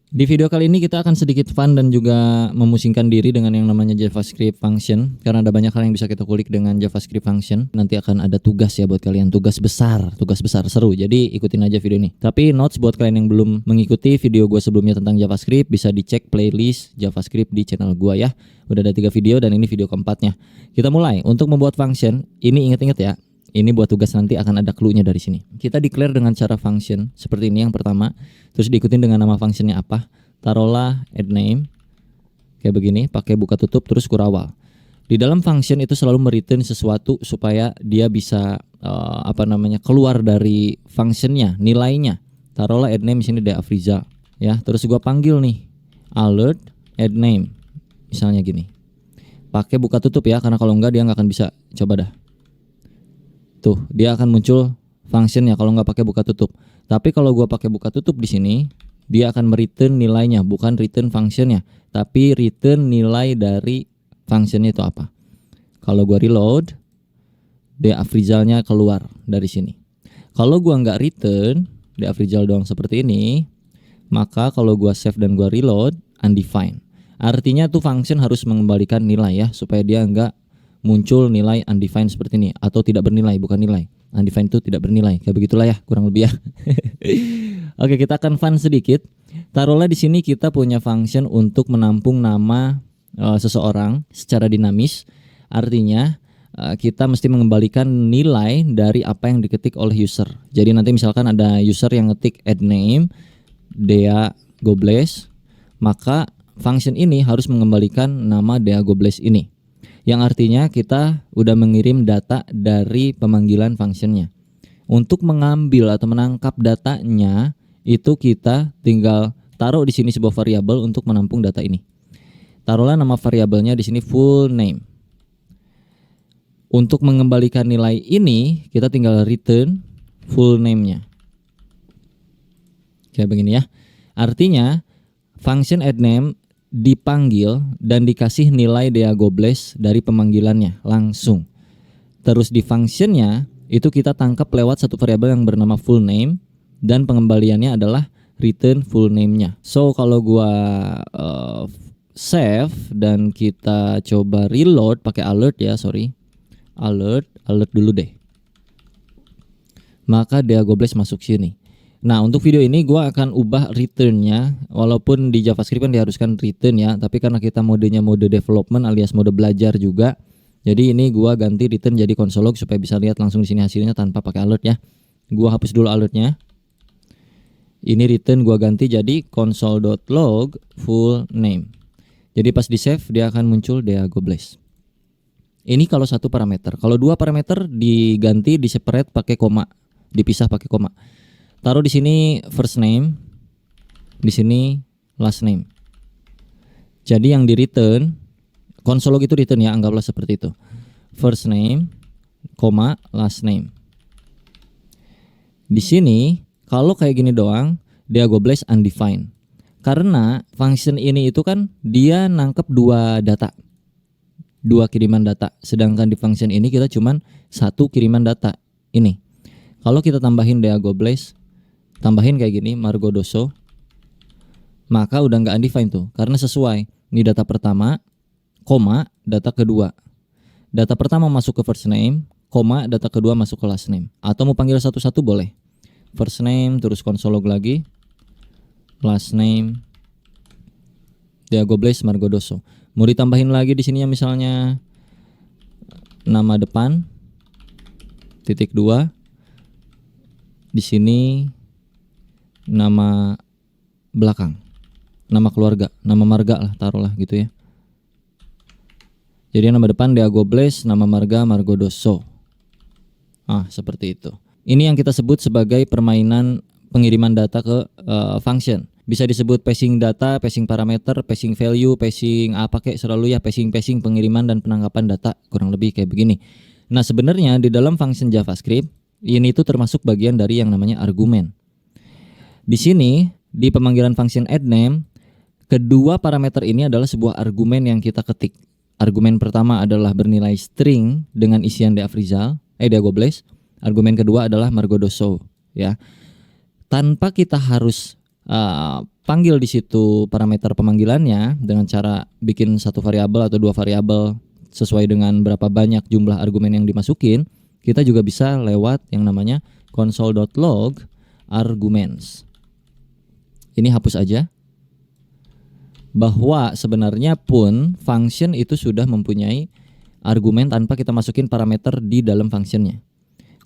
Di video kali ini kita akan sedikit fun dan juga memusingkan diri dengan yang namanya JavaScript function, karena ada banyak hal yang bisa kita kulik dengan JavaScript function. Nanti akan ada tugas ya buat kalian, tugas besar seru. Jadi ikutin aja video ini. Tapi notes buat kalian yang belum mengikuti video gue sebelumnya tentang JavaScript, bisa dicek playlist JavaScript di channel gue ya. Udah ada 3 video dan ini video keempatnya. Kita mulai. Untuk membuat function, ini inget-inget ya. Ini buat tugas, nanti akan ada clue-nya dari sini. Kita declare dengan cara function seperti ini yang pertama. Terus diikutin dengan nama functionnya apa. Taruhlah add name. Kayak begini, pakai buka tutup terus kurawal. Di dalam function itu selalu mereturn sesuatu supaya dia bisa keluar dari functionnya, nilainya. Taruhlah add name di sini Afrizal ya. Terus gua panggil nih alert add name. Misalnya gini. Pakai buka tutup ya, karena kalau enggak dia nggak akan bisa. Coba dah. Tuh, dia akan muncul functionnya kalau nggak pakai buka tutup. Tapi kalau gua pakai buka tutup di sini, dia akan mereturn nilainya, bukan return functionnya, tapi return nilai dari functionnya itu apa. Kalau gua reload, Afrizalnya keluar dari sini. Kalau gua nggak return Afrizal doang seperti ini, maka kalau gua save dan gua reload, undefined. Artinya tuh function harus mengembalikan nilai ya, supaya dia nggak muncul nilai undefined seperti ini, atau tidak bernilai, bukan nilai. Undefined itu tidak bernilai. Kayak begitulah ya, kurang lebih ya. Oke, kita akan fun sedikit. Taruhlah di sini kita punya function untuk menampung nama seseorang secara dinamis. Artinya kita mesti mengembalikan nilai dari apa yang diketik oleh user. Jadi nanti misalkan ada user yang ngetik add name Dea Gobles, maka function ini harus mengembalikan nama Dea Gobles ini. Yang artinya kita udah mengirim data dari pemanggilan functionnya. Untuk mengambil atau menangkap datanya, itu kita tinggal taruh di sini sebuah variabel untuk menampung data ini. Taruhlah nama variabelnya di sini full name. Untuk mengembalikan nilai ini, kita tinggal return full name-nya. Kayak begini ya. Artinya function add name dipanggil dan dikasih nilai Dea Gobles dari pemanggilannya langsung. Terus di functionnya itu kita tangkap lewat satu variabel yang bernama full name, dan pengembaliannya adalah return full name-nya. So kalau gua save dan kita coba reload pakai alert ya, alert dulu deh. Maka Dea Gobles masuk sini. Nah, untuk video ini gua akan ubah return-nya, walaupun di JavaScript kan diharuskan return ya, tapi karena kita modenya mode development alias mode belajar juga, jadi ini gua ganti return jadi console log supaya bisa lihat langsung di sini hasilnya tanpa pakai alert ya. Gua hapus dulu alertnya. Ini return gua ganti jadi console.log full name. Jadi pas di save dia akan muncul Dea Gobles. Ini kalau satu parameter. Kalau dua parameter diganti di separate pakai koma, dipisah pakai koma. Taruh di sini first name, di sini last name. Jadi yang di return, console log itu return ya, anggaplah seperti itu. First name, koma, last name. Di sini kalau kayak gini doang, Dea Gobles undefined. Karena function ini itu kan dia nangkep dua kiriman data. Sedangkan di function ini kita cuman satu kiriman data. Ini. Kalau kita tambahin Dea Gobles, tambahin kayak gini Margodoso, maka udah nggak undefined tuh, karena sesuai. Ini data pertama, koma, data kedua. Data pertama masuk ke first name, koma, data kedua masuk ke last name. Atau mau panggil satu-satu boleh. First name terus console log lagi, last name Dea Gobles Margodoso. Mau ditambahin lagi di sininya misalnya nama depan titik 2, di sini nama belakang, nama keluarga, nama marga lah, taruhlah gitu ya. Jadi nama depan Dea Gobles, nama marga Margodoso. Seperti itu. Ini yang kita sebut sebagai permainan pengiriman data ke function. Bisa disebut passing data, passing parameter, passing value, passing apa kayak selalu ya, passing pengiriman dan penangkapan data, kurang lebih kayak begini. Nah, sebenarnya di dalam function JavaScript ini tuh termasuk bagian dari yang namanya argumen. Di sini di pemanggilan function add name, kedua parameter ini adalah sebuah argumen yang kita ketik. argumen pertama adalah bernilai string dengan isian Diagobles. Argumen kedua adalah Margodoso, ya. Tanpa kita harus panggil di situ parameter pemanggilannya dengan cara bikin satu variabel atau dua variabel sesuai dengan berapa banyak jumlah argumen yang dimasukin, kita juga bisa lewat yang namanya console.log arguments. Ini hapus aja. Bahwa sebenarnya pun function itu sudah mempunyai argumen tanpa kita masukin parameter di dalam functionnya.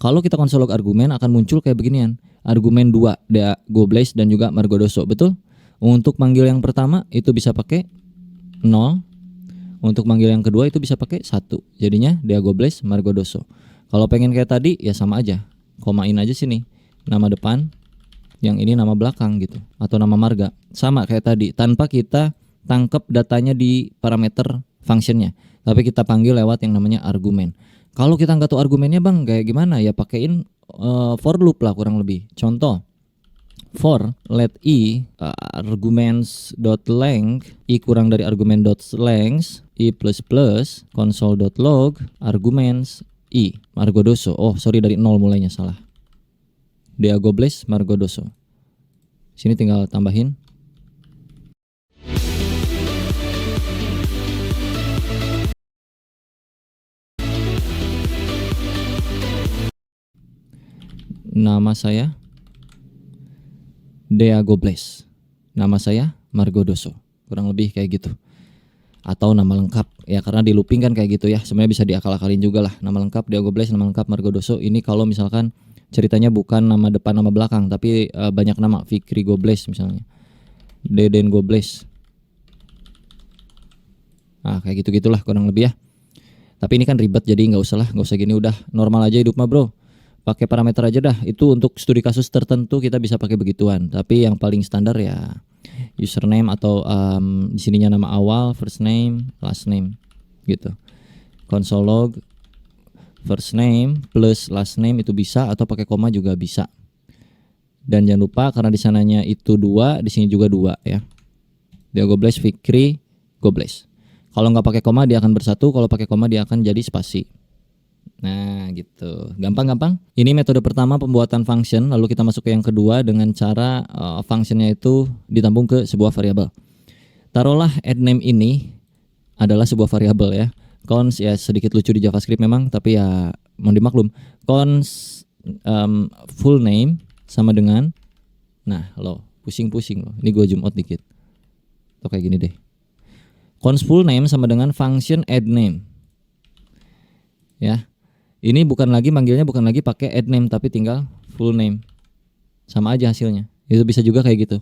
Kalau kita console log argumen akan muncul kayak beginian. Argumen 2, Diagobles dan juga Margodoso, betul? Untuk manggil yang pertama itu bisa pakai 0. Untuk manggil yang kedua itu bisa pakai 1. Jadinya Diagobles, Margodoso. Kalau pengen kayak tadi ya sama aja. Komain aja sini. Nama depan, yang ini nama belakang gitu, atau nama marga. Sama kayak tadi, tanpa kita tangkap datanya di parameter functionnya, tapi kita panggil lewat yang namanya argumen. Kalau kita nggak tahu argumennya bang, kayak gimana ya, pakein for loop lah kurang lebih. Contoh, for let i arguments.length i kurang dari argument.length i plus plus console.log arguments i Margodoso. Oh sorry, dari 0 mulainya, salah. Diagobles, Margodoso. Sini tinggal tambahin. Nama saya Diagobles. Nama saya Margodoso. Kurang lebih kayak gitu. Atau nama lengkap. Ya karena di looping kan kayak gitu ya. Sebenarnya bisa diakal-akalin juga lah. Nama lengkap Diagobles, nama lengkap Margodoso. Ini kalau misalkan ceritanya bukan nama depan nama belakang, tapi banyak nama. Fikri Gobles misalnya, Deden Gobles. Nah kayak gitu-gitulah kurang lebih ya. Tapi ini kan ribet, jadi nggak usah gini, udah normal aja hidup mah bro. Pakai parameter aja dah. Itu untuk studi kasus tertentu kita bisa pakai begituan. Tapi yang paling standar ya username atau di sininya nama awal, first name, last name gitu. Console log first name plus last name itu bisa, atau pakai koma juga bisa. Dan jangan lupa karena di sananya itu 2, di sini juga 2 ya. Diagobles, Fikri, Gobles. Kalau nggak pakai koma dia akan bersatu, kalau pakai koma dia akan jadi spasi. Nah gitu, gampang-gampang. Ini metode pertama pembuatan function. Lalu kita masuk ke yang kedua dengan cara functionnya itu ditampung ke sebuah variabel. Taruhlah addName ini adalah sebuah variabel ya. Cons ya sedikit lucu di JavaScript memang, tapi ya mohon dimaklum. Cons full name sama dengan, nah lo pusing-pusing lo. Ini gue zoom out dikit. Tuh kayak gini deh. Cons full name sama dengan function addName. Ya. Ini manggilnya bukan lagi pakai addName, tapi tinggal full name. Sama aja hasilnya. Itu bisa juga kayak gitu.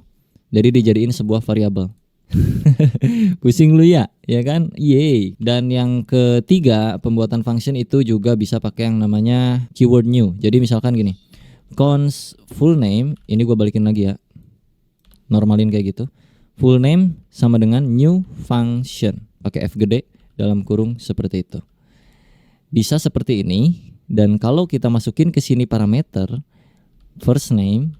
Jadi dijadiin sebuah variabel. Pusing lu ya kan? Yeay. Dan yang ketiga, pembuatan function itu juga bisa pakai yang namanya keyword new. Jadi misalkan gini, cons full name, ini gue balikin lagi ya. Normalin kayak gitu. Full name sama dengan new function. Pakai F gede dalam kurung seperti itu. Bisa seperti ini, dan kalau kita masukin ke sini parameter first name,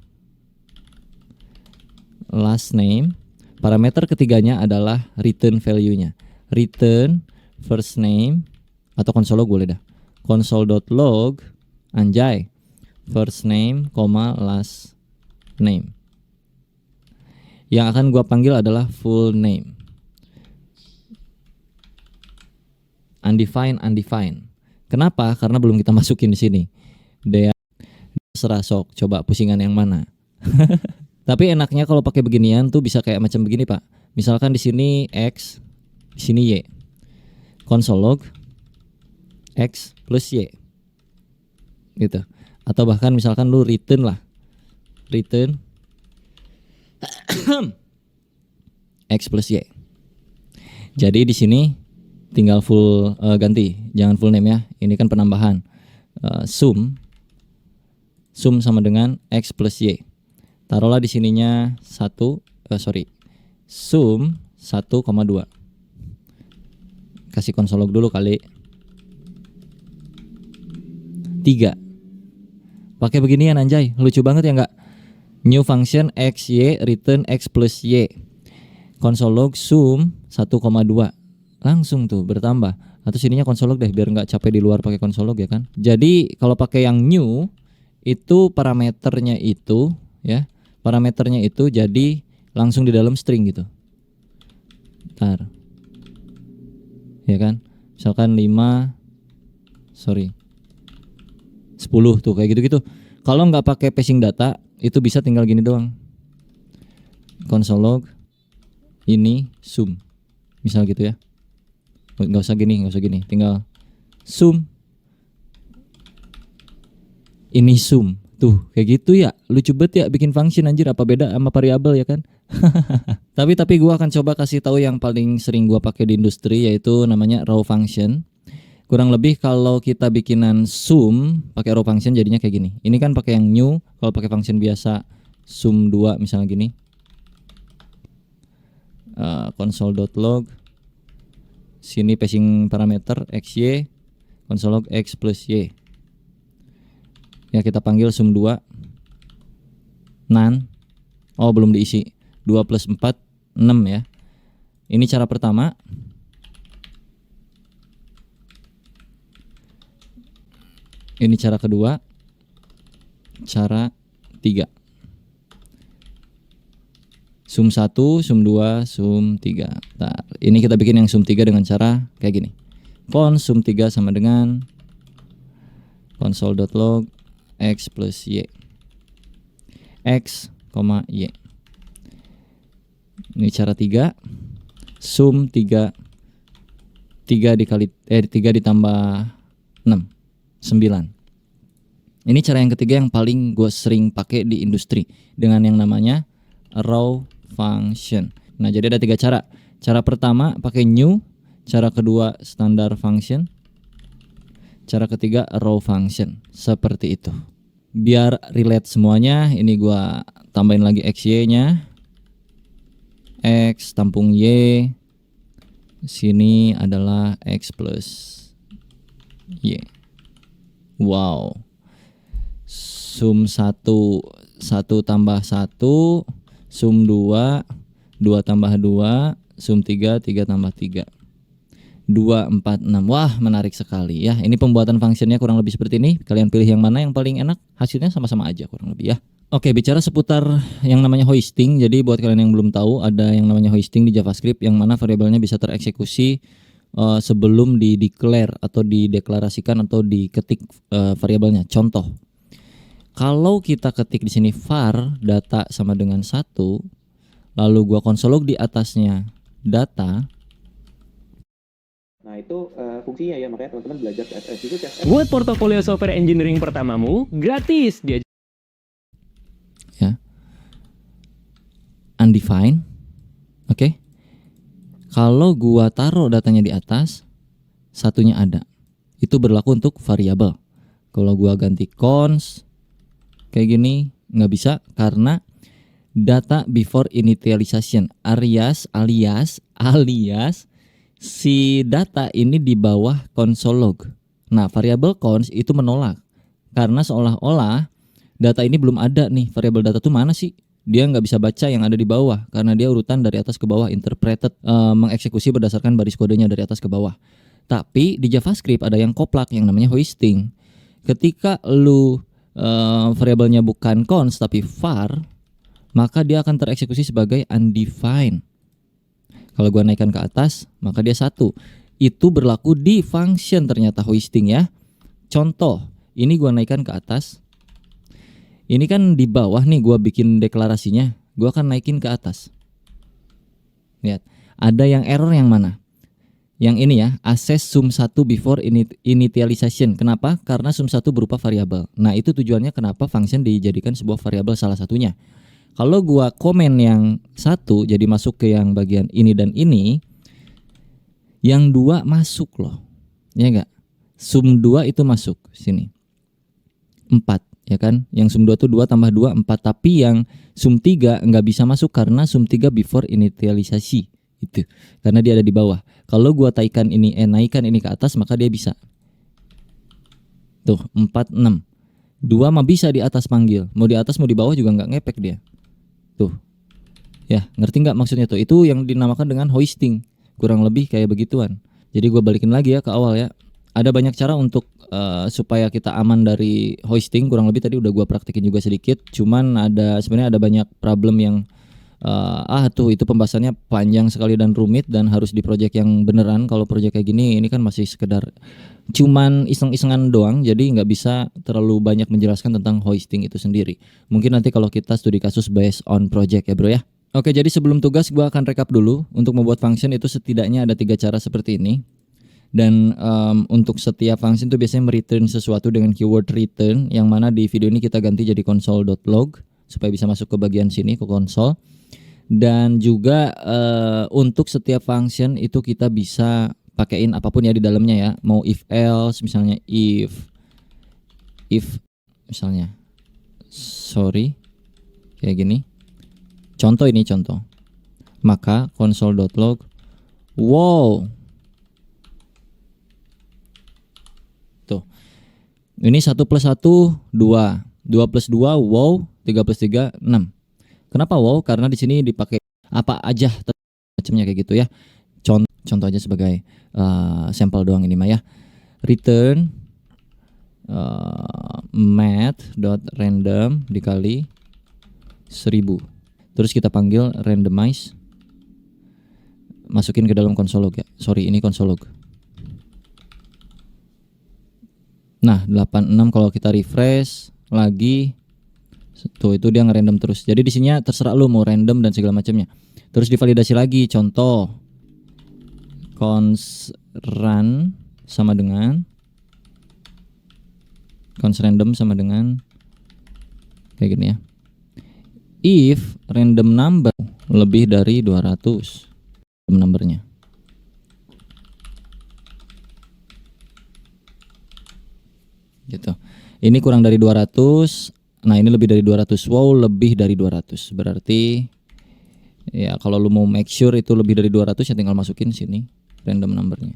last name, parameter ketiganya adalah return value-nya. Return first name atau console log boleh dah. Console.log anjay first name, last name. Yang akan gua panggil adalah full name. Undefined. Kenapa? Karena belum kita masukin di sini. Dia serah sok, coba pusingan yang mana. Tapi enaknya kalau pakai beginian tuh bisa kayak macam begini, Pak. Misalkan di sini X, di sini Y. Console log X plus Y. Gitu. Atau bahkan misalkan lu return lah. Return X plus Y. Jadi di sini tinggal full ganti, jangan full name ya. Ini kan penambahan. Sum sama dengan X plus Y. Taruhlah di sininya sum 1,2. Kasih console log dulu kali. 3. Pakai beginian anjay, lucu banget ya enggak? New function X Y return X plus Y. Console log sum 1,2. langsung tuh bertambah. Atau sininya konsol log deh biar nggak capek di luar pakai konsol log ya kan. Jadi kalau pakai yang new itu parameternya itu ya, parameternya itu jadi langsung di dalam string gitu. Bentar. Ya kan? Misalkan 10 tuh kayak gitu-gitu. Kalau nggak pakai passing data itu bisa tinggal gini doang. Console log ini sum. Misal gitu ya. Nggak usah gini, tinggal sum. Ini sum. Tuh, kayak gitu ya. Lucu banget ya bikin function anjir, apa beda sama variabel ya kan? Tapi gua akan coba kasih tahu yang paling sering gua pakai di industri, yaitu namanya raw function. Kurang lebih kalau kita bikinan sum pakai raw function jadinya kayak gini. Ini kan pakai yang new, kalau pakai function biasa sum 2 misalnya gini. Console.log sini passing parameter xy, console log x plus y. Ya kita panggil sum 2 none. Oh belum diisi. 2 plus 4 6 ya. Ini cara pertama. Ini cara kedua. Cara 3. Sum 1, sum 2, sum 3. Nah, ini kita bikin yang sum 3 dengan cara kayak gini. Cons sum 3 sama dengan console.log x plus y. X, y. Ini cara 3. Sum 3 3 ditambah 6 9. Ini cara yang ketiga yang paling gue sering pakai di industri dengan yang namanya raw function. Nah, jadi ada 3 cara. Cara pertama pakai new, cara kedua standar function, cara ketiga raw function. Seperti itu. Biar relate semuanya, ini gua tambahin lagi xy-nya. X tampung y. Sini adalah x plus y. Wow. Sum 1 tambah 1, sum 2 tambah 2, sum 3 tambah 3. 2, 4, 6. Wah, menarik sekali ya. Ini pembuatan fungsinya kurang lebih seperti ini. Kalian pilih yang mana yang paling enak. Hasilnya sama-sama aja kurang lebih ya. Oke, bicara seputar yang namanya hoisting. Jadi buat kalian yang belum tahu, ada yang namanya hoisting di JavaScript yang mana variabelnya bisa tereksekusi sebelum di-declare atau dideklarasikan atau diketik variabelnya. Contoh, kalau kita ketik di sini var data sama dengan 1, lalu gua console log di atasnya data. Nah itu fungsinya ya, makanya teman-teman belajar CSS itu CSS. Buat portofolio software engineering pertamamu gratis dia. Ya. Undefined. Oke. Kalau gua taruh datanya di atas, satunya ada. Itu berlaku untuk variabel. Kalau gua ganti cons kayak gini nggak bisa karena data before initialization alias si data ini di bawah console log. Nah, variabel cons itu menolak karena seolah-olah data ini belum ada nih. Variabel data tuh mana sih? Dia nggak bisa baca yang ada di bawah karena dia urutan dari atas ke bawah, interpreted, mengeksekusi berdasarkan baris kodenya dari atas ke bawah. Tapi di JavaScript ada yang koplak yang namanya hoisting. Ketika lu variabelnya bukan cons tapi var, maka dia akan tereksekusi sebagai undefined. Kalau gua naikkan ke atas, maka dia 1. Itu berlaku di function ternyata hoisting ya. Contoh, ini gua naikkan ke atas. Ini kan di bawah nih gua bikin deklarasinya, gua akan naikin ke atas. Lihat, ada yang error yang mana? Yang ini ya, access sum 1 before initialization. Kenapa? Karena sum 1 berupa variabel. Nah, itu tujuannya kenapa function dijadikan sebuah variabel salah satunya. Kalau gua komen yang 1 jadi masuk ke yang bagian ini dan ini, yang 2 masuk loh. Ya enggak? Sum 2 itu masuk sini. 4, ya kan? Yang sum 2 itu 2 tambah 2 4, tapi yang sum 3 enggak bisa masuk karena sum 3 before initialisasi. Itu. Karena dia ada di bawah. Kalau gua naikkan ini ke atas, maka dia bisa. Tuh, 4 6. 2 mah bisa di atas panggil. Mau di atas mau di bawah juga enggak ngepek dia. Tuh. Ya, ngerti nggak maksudnya tuh? Itu yang dinamakan dengan hoisting. kurang lebih kayak begituan. Jadi gue balikin lagi ya ke awal ya. Ada banyak cara untuk supaya kita aman dari hoisting. Kurang lebih tadi udah gue praktekin juga sedikit. Cuman sebenarnya ada banyak problem yang itu pembahasannya panjang sekali dan rumit dan harus di project yang beneran. Kalau project kayak gini ini kan masih sekedar cuman iseng-isengan doang. Jadi nggak bisa terlalu banyak menjelaskan tentang hoisting itu sendiri. Mungkin nanti kalau kita studi kasus based on project ya bro ya. Oke, jadi sebelum tugas gue akan rekap dulu. Untuk membuat function itu setidaknya ada 3 cara seperti ini. Dan untuk setiap function itu biasanya mereturn sesuatu dengan keyword return, yang mana di video ini kita ganti jadi console.log supaya bisa masuk ke bagian sini ke console. Dan juga untuk setiap function itu kita bisa pakein apapun ya di dalamnya ya, mau if else misalnya, if misalnya kayak gini. Contoh maka console.log wow. Ini 1 plus 1 2, 2 plus 2 wow, 3 plus 3 6. Kenapa wow? Karena di sini dipakai apa aja macamnya kayak gitu ya. Contoh aja sebagai sampel doang ini mah ya. Return math.random dikali 1000. Terus kita panggil randomize. Masukin ke dalam console.log ya. Ini console.log. Nah 86 kalau kita refresh lagi tuh itu dia ngerandom terus. Jadi di sini terserah lu mau random dan segala macamnya. Terus divalidasi lagi, contoh const run sama dengan const random sama dengan kayak gini ya. If random number lebih dari 200 numbernya. Gitu. Ini kurang dari 200. Nah, ini lebih dari 200. Wow, lebih dari 200. Berarti ya kalau lu mau make sure itu lebih dari 200 ya tinggal masukin sini random numbernya.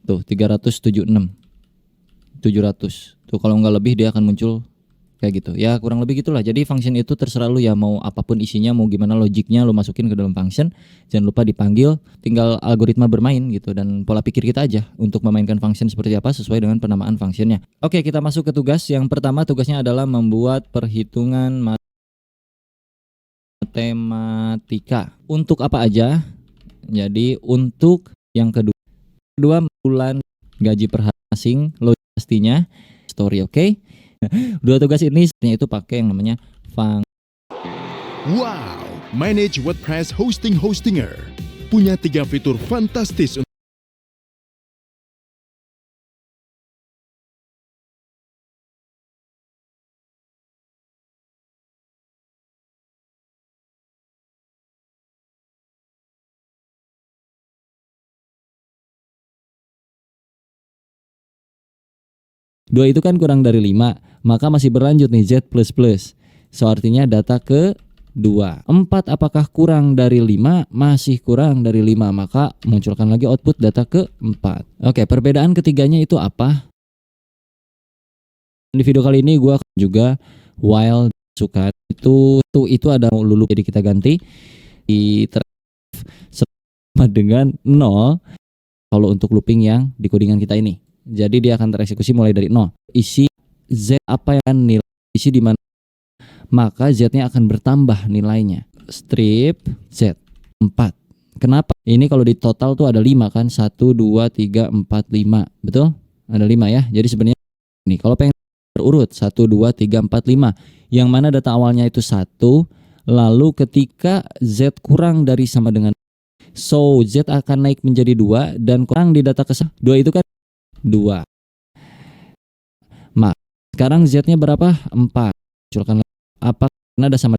Tuh, 376. 700. Tuh kalau nggak lebih dia akan muncul kayak gitu. Ya, kurang lebih gitulah. Jadi function itu terserah lu ya, mau apapun isinya, mau gimana logiknya lu masukin ke dalam function. Jangan lupa dipanggil, tinggal algoritma bermain gitu dan pola pikir kita aja untuk memainkan function seperti apa sesuai dengan penamaan functionnya. Oke, kita masuk ke tugas. Yang pertama tugasnya adalah membuat perhitungan matematika. Untuk apa aja? Jadi untuk yang kedua bulan gaji per hari masing, lo pastinya story, oke? Dua tugas ini itu pakai yang namanya Wow, Manage WordPress Hostinger punya 3 fitur fantastis. Dua itu kan kurang dari 5, maka masih berlanjut nih Z++. So artinya data ke 2. 4 apakah kurang dari 5? Masih kurang dari 5, maka munculkan lagi output data ke 4. Oke, perbedaan ketiganya itu apa? Di video kali ini gue juga while suka itu ada lulu, jadi kita ganti di sama dengan 0 kalau untuk looping yang di codingan kita ini. Jadi dia akan tereksekusi mulai dari 0. Isi Z apa yang nilai isi di mana, maka Z-nya akan bertambah nilainya. Strip Z 4. Kenapa? Ini kalau di total tuh ada 5 kan? 1 2 3 4 5. Betul? Ada 5 ya. Jadi sebenarnya ini kalau pengen berurut 1 2 3 4 5. Yang mana data awalnya itu 1, lalu ketika Z kurang dari sama dengan, so Z akan naik menjadi 2 dan kurang di data ke 2 itu kan 2. Sekarang Z-nya berapa? 4. Munculkan apa? Karena ada sama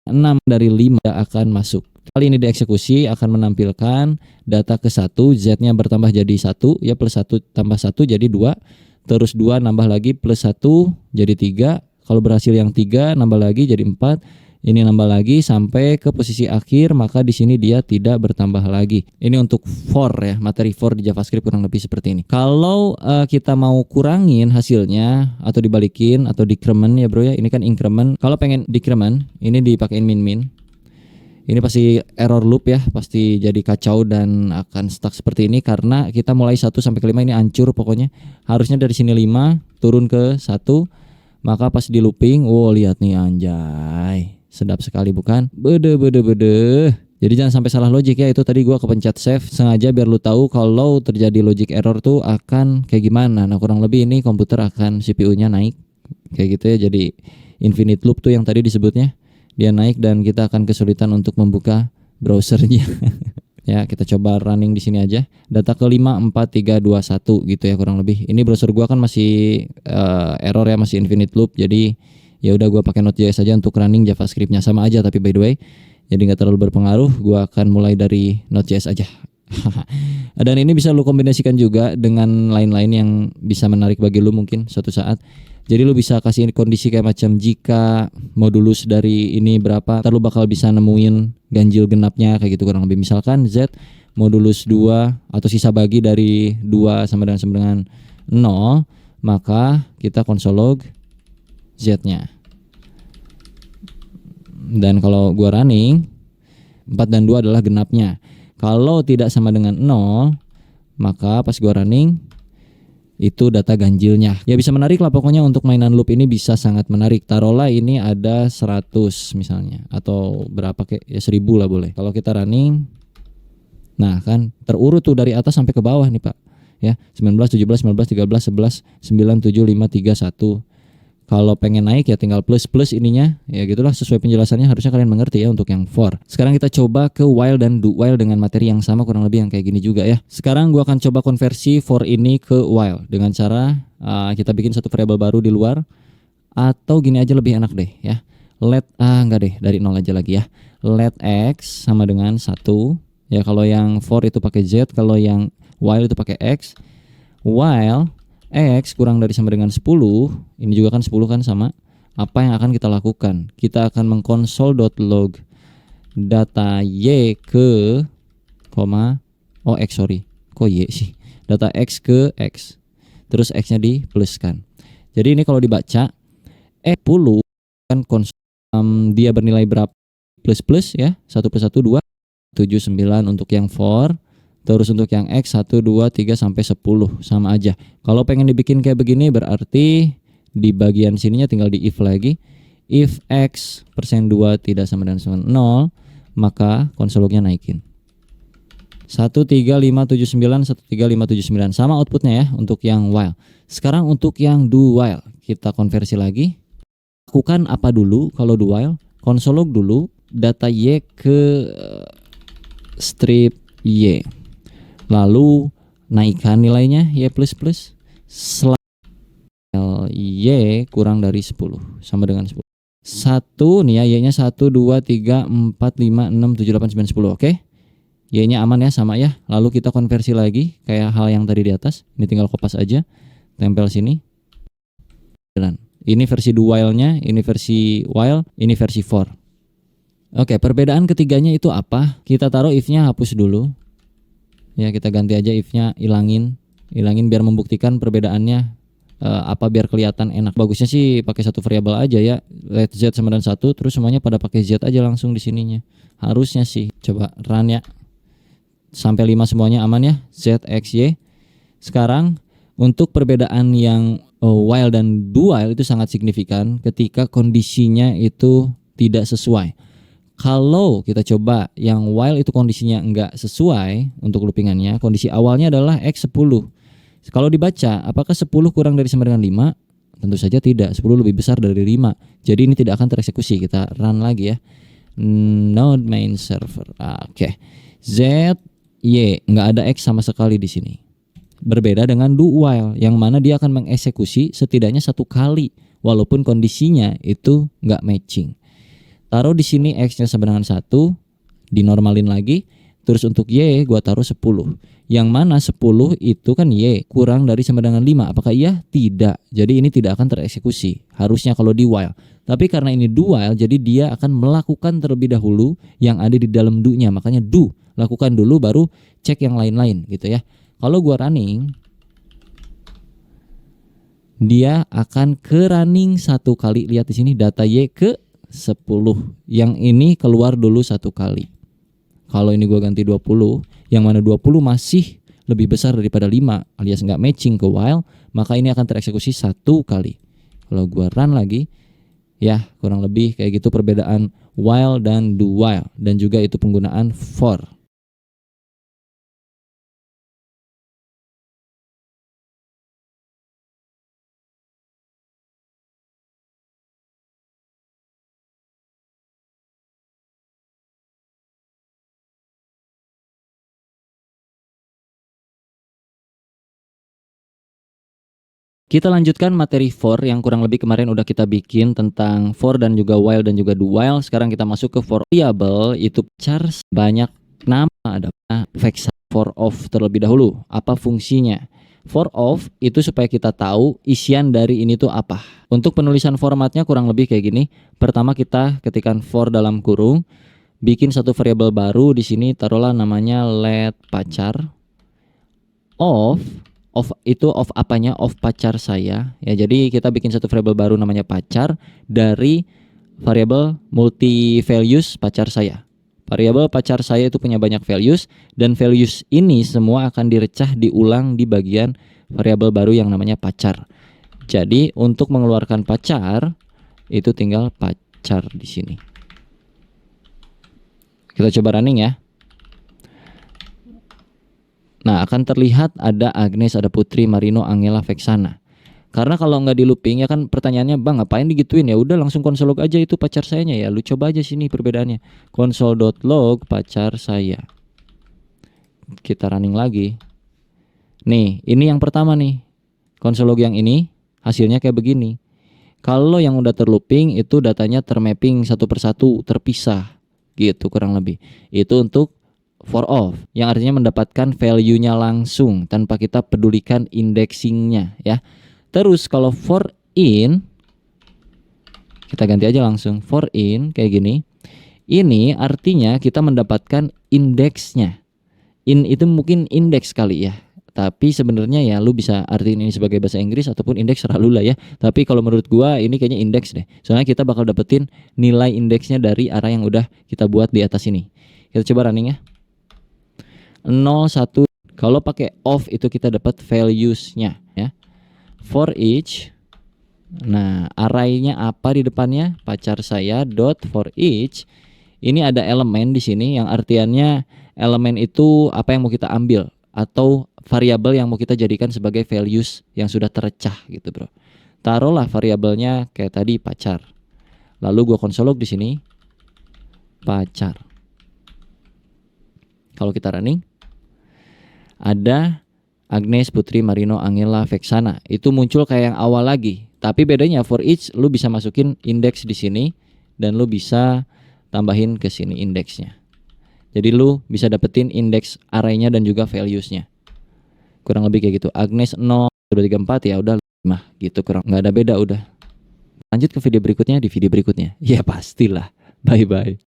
6 dari 5 akan masuk. Kali ini dieksekusi akan menampilkan data ke 1, Z-nya bertambah jadi 1, ya plus 1 tambah 1 jadi 2. Terus 2 nambah lagi plus 1 jadi 3. Kalau berhasil yang 3 nambah lagi jadi 4. Ini nambah lagi sampai ke posisi akhir, maka di sini dia tidak bertambah lagi. Ini untuk for ya, materi for di JavaScript kurang lebih seperti ini. Kalau kita mau kurangin hasilnya atau dibalikin atau decrement ya bro ya, ini kan increment. Kalau pengen decrement, ini dipakein min-min. Ini pasti error loop ya, pasti jadi kacau dan akan stuck seperti ini karena kita mulai 1 sampai ke 5 ini hancur pokoknya. Harusnya dari sini 5 turun ke 1, maka pas di looping, lihat nih anjay. Sedap sekali bukan? Bede. Jadi jangan sampai salah logic ya, itu tadi gua kepencet save sengaja biar lu tahu kalau terjadi logic error tuh akan kayak gimana. Nah, kurang lebih ini komputer akan CPU-nya naik kayak gitu ya. Jadi infinite loop tuh yang tadi disebutnya. Dia naik dan kita akan kesulitan untuk membuka browsernya. Ya, kita coba running di sini aja. Data ke 5 4 3 2 1 gitu ya kurang lebih. Ini browser gua kan masih error ya, masih infinite loop. Jadi ya udah gua pakai Node.js aja untuk running JavaScript-nya sama aja tapi by the way. Jadi nggak terlalu berpengaruh. Gua akan mulai dari Node.js aja. Dan ini bisa lu kombinasikan juga dengan lain-lain yang bisa menarik bagi lu mungkin suatu saat. Jadi lu bisa kasih kondisi kayak macam jika modulus dari ini berapa, ntar lu bakal bisa nemuin ganjil genapnya kayak gitu kurang lebih. Misalkan Z modulus 2 atau sisa bagi dari 2 sama dengan 0, maka kita console log Z-nya. Dan kalau gua running 4 dan 2 adalah genapnya. Kalau tidak sama dengan 0, maka pas gua running itu data ganjilnya. Ya bisa menarik lah pokoknya untuk mainan loop ini bisa sangat menarik. Taruhlah ini ada 100 misalnya atau berapa kayak ya 1000 lah boleh. Kalau kita running, nah kan terurut tuh dari atas sampai ke bawah nih Pak. Ya 19, 17, 19, 13, 11, 9, 7, 5, 3, 1. Kalau pengen naik ya tinggal plus ininya. Ya gitulah sesuai penjelasannya harusnya kalian mengerti ya untuk yang for. Sekarang kita coba ke while dan do while dengan materi yang sama kurang lebih yang kayak gini juga ya. Sekarang gua akan coba konversi for ini ke while dengan cara kita bikin satu variabel baru di luar. Atau gini aja lebih enak deh ya. Let enggak deh dari 0 aja lagi ya. Let x sama dengan 1. Ya kalau yang for itu pakai z, kalau yang while itu pakai x. While X kurang dari sama dengan 10, ini juga kan 10 kan sama. Apa yang akan kita lakukan? Kita akan mengkonsol.log data Y ke X sorry. Kok Y sih? Data X ke X. Terus X-nya dipluskan. Jadi ini kalau dibaca 10 kan dia bernilai berapa? Plus ya. 1 plus 1 2 7 9 untuk yang for. Terus untuk yang X 1, 2, 3 sampai 10 sama aja. Kalau pengen dibikin kayak begini berarti di bagian sininya tinggal di if lagi. If X persen 2 tidak sama dengan 0, maka console lognya naikin. 13579 13579 sama outputnya ya untuk yang while. Sekarang untuk yang do while kita konversi lagi. Lakukan apa dulu kalau do while? Console log dulu data Y ke strip Y. Lalu naikkan nilainya Y++ Y kurang dari 10 sama dengan 10. 1 nih ya, Y-nya 1 2 3 4 5 6 7 8 9 10. Oke. Y-nya aman ya sama ya. Lalu kita konversi lagi kayak hal yang tadi di atas. Ini tinggal kopas aja. Tempel sini. Ini versi do while-nya, ini versi while, ini versi for. Oke, perbedaan ketiganya itu apa? Kita taruh if-nya hapus dulu. Ya kita ganti aja if-nya ilangin biar membuktikan perbedaannya apa biar kelihatan enak. Bagusnya sih pakai satu variabel aja ya. Let z sama dengan 1 terus semuanya pada pakai z aja langsung di sininya. Harusnya sih. Coba run ya. Sampai 5 semuanya aman ya. Z x y. Sekarang untuk perbedaan yang while dan do while itu sangat signifikan ketika kondisinya itu tidak sesuai. Kalau kita coba yang while itu kondisinya enggak sesuai untuk loopingannya, kondisi awalnya adalah X 10. Kalau dibaca, apakah 10 kurang dari sama dengan 5? Tentu saja tidak, 10 lebih besar dari 5. Jadi ini tidak akan tereksekusi. Kita run lagi ya. Node main server. Oke. Z, Y, enggak ada X sama sekali di sini. Berbeda dengan do while, yang mana dia akan mengeksekusi setidaknya 1 kali, walaupun kondisinya itu enggak matching. Taruh di sini X-nya sama dengan 1, dinormalin lagi. Terus untuk Y gua taruh 10. Yang mana 10 itu kan Y kurang dari sama dengan 5. Apakah iya? Tidak. Jadi ini tidak akan tereksekusi. Harusnya kalau di while. Tapi karena ini do while, jadi dia akan melakukan terlebih dahulu yang ada di dalam do-nya. Makanya do. Lakukan dulu baru cek yang lain-lain gitu ya. Kalau gua running, dia akan ke running 1 kali. Lihat di sini data Y ke 10. Yang ini keluar dulu 1 kali. Kalau ini gua ganti 20, yang mana 20 masih lebih besar daripada 5 alias nggak matching ke while, maka ini akan tereksekusi 1 kali. Kalau gua run lagi, ya kurang lebih kayak gitu perbedaan while dan do while, dan juga itu penggunaan for. Kita lanjutkan materi for yang kurang lebih kemarin udah kita bikin tentang for dan juga while dan juga do while. Sekarang kita masuk ke for variable, itu char banyak nama, ada for of terlebih dahulu. Apa fungsinya? For of itu supaya kita tahu isian dari ini tuh apa. Untuk penulisan formatnya kurang lebih kayak gini. Pertama kita ketikkan for dalam kurung, bikin satu variabel baru di sini, taruhlah namanya let pacar. Of itu of apanya? Of pacar saya. Ya, jadi kita bikin satu variabel baru namanya pacar dari variabel multi values pacar saya. Variabel pacar saya itu punya banyak values, dan values ini semua akan direcah diulang di bagian variabel baru yang namanya pacar. Jadi untuk mengeluarkan pacar itu tinggal pacar di sini. Kita coba running ya. Nah, akan terlihat ada Agnes, ada Putri, Marino, Angela, Vexana. Karena kalau nggak di looping ya kan pertanyaannya, bang ngapain digituin? Ya udah langsung console log aja itu pacar sayanya ya. Lu coba aja sini perbedaannya. Console.log pacar saya. Kita running lagi. Nih, ini yang pertama nih. Console log yang ini hasilnya kayak begini. Kalau yang udah terlooping itu datanya termapping satu persatu, terpisah. Gitu kurang lebih. Itu untuk for of, yang artinya mendapatkan value-nya langsung tanpa kita pedulikan indexingnya ya. Terus kalau for in, kita ganti aja langsung for in kayak gini. Ini artinya kita mendapatkan indeksnya. In itu mungkin indeks kali ya. Tapi sebenarnya ya lu bisa artiin ini sebagai bahasa Inggris ataupun indeks selalu lah ya. Tapi kalau menurut gua ini kayaknya indeks deh. Soalnya kita bakal dapetin nilai indeksnya dari array yang udah kita buat di atas ini. Kita coba running ya. 0, 1. Kalau pakai of itu kita dapat values-nya ya. For each. Nah, array-nya apa di depannya? Pacar saya dot for each. Ini ada elemen di sini yang artiannya elemen itu apa yang mau kita ambil atau variabel yang mau kita jadikan sebagai values yang sudah tercah gitu, Bro. Taruhlah variabelnya kayak tadi pacar. Lalu gua console log di sini pacar. Kalau kita running ada Agnes, Putri, Marino, Angela, Vexana. Itu muncul kayak yang awal lagi. Tapi bedanya for each lu bisa masukin indeks di sini dan lu bisa tambahin ke sini indeksnya. Jadi lu bisa dapetin indeks array-nya dan juga values-nya. Kurang lebih kayak gitu. Agnes 0, 2, 3, 4 ya udah 5 gitu, kurang nggak ada beda udah. Lanjut ke video berikutnya di video berikutnya. Ya pastilah. Bye bye.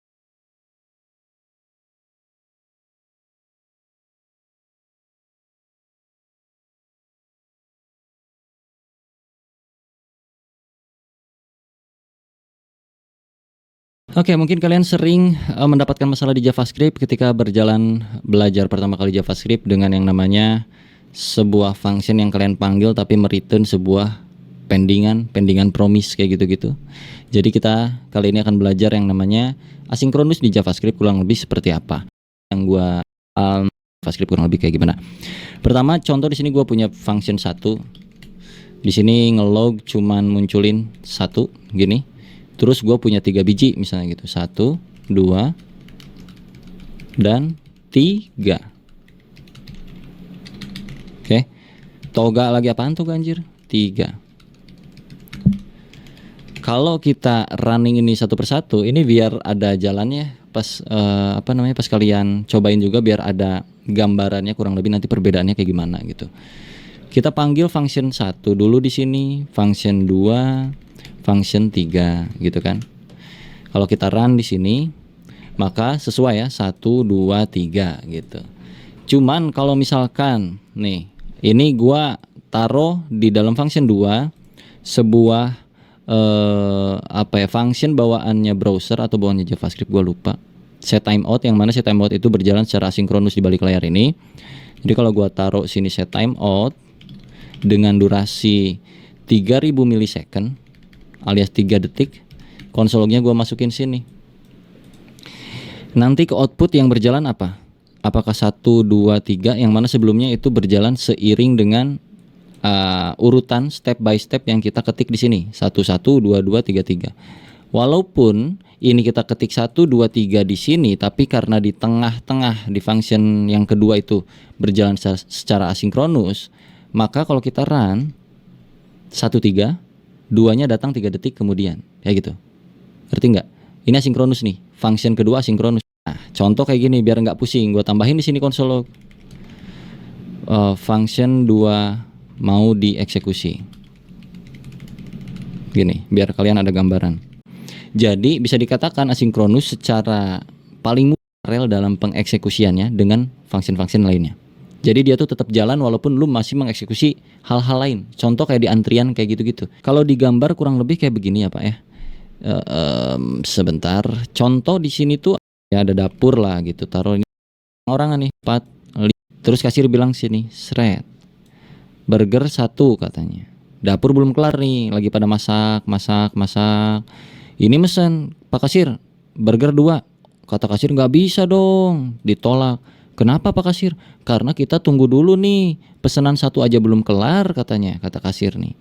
Oke, mungkin kalian sering mendapatkan masalah di JavaScript ketika berjalan belajar pertama kali JavaScript dengan yang namanya sebuah function yang kalian panggil tapi mereturn sebuah pendingan promise kayak gitu-gitu. Jadi kita kali ini akan belajar yang namanya asinkronus di JavaScript kurang lebih seperti apa. Yang gua JavaScript kurang lebih kayak gimana. Pertama, contoh di sini gua punya function 1. Di sini ngelog cuman munculin 1 gini. Terus gue punya 3 biji misalnya gitu. 1, 2, dan 3. Oke. Toga lagi apaan tuh anjir? 3. Kalau kita running ini satu persatu, ini biar ada jalannya pas pas kalian cobain juga biar ada gambarannya kurang lebih nanti perbedaannya kayak gimana gitu. Kita panggil function 1 dulu di sini, function 2, function 3 gitu kan. Kalau kita run di sini maka sesuai ya 1, 2, 3 gitu. Cuman kalau misalkan nih ini gua taruh di dalam function 2 sebuah function bawaannya browser atau bawaannya JavaScript, gue lupa. Set timeout, yang mana set timeout itu berjalan secara asinkronus di balik layar ini. Jadi kalau gue taruh sini set timeout dengan durasi 3000 milisecond alias 3 detik, console lognya gue masukin sini. Nanti ke output yang berjalan apa? Apakah 1, 2, 3 yang mana sebelumnya itu berjalan seiring dengan urutan step by step yang kita ketik di sini 1, 1, 2, 2, 3, 3. Walaupun ini kita ketik 1, 2, 3 di sini, tapi karena di tengah-tengah di function yang kedua itu berjalan secara asinkronus, maka kalau kita run 1, 3, 2-nya datang 3 detik kemudian, kayak gitu. Ngerti nggak? Ini asinkronus nih, function kedua asinkronus. Nah, contoh kayak gini biar nggak pusing, gue tambahin di sini console log. Function 2 mau dieksekusi. Gini, biar kalian ada gambaran. Jadi bisa dikatakan asinkronus secara paling rel dalam pengeksekusiannya dengan function-function lainnya. Jadi dia tuh tetap jalan walaupun lu masih mengeksekusi hal-hal lain. Contoh kayak di antrian kayak gitu-gitu. Kalau digambar kurang lebih kayak begini ya Pak ya. Sebentar. Contoh di sini tuh ya ada dapur lah gitu. Taruh ini orang nih 4. Terus kasir bilang sini seret. Burger 1 katanya. Dapur belum kelar nih, lagi pada masak. Ini mesen, Pak Kasir, burger 2. Kata kasir nggak bisa dong, ditolak. Kenapa Pak Kasir? Karena kita tunggu dulu nih, pesanan 1 aja belum kelar katanya, kata kasir nih.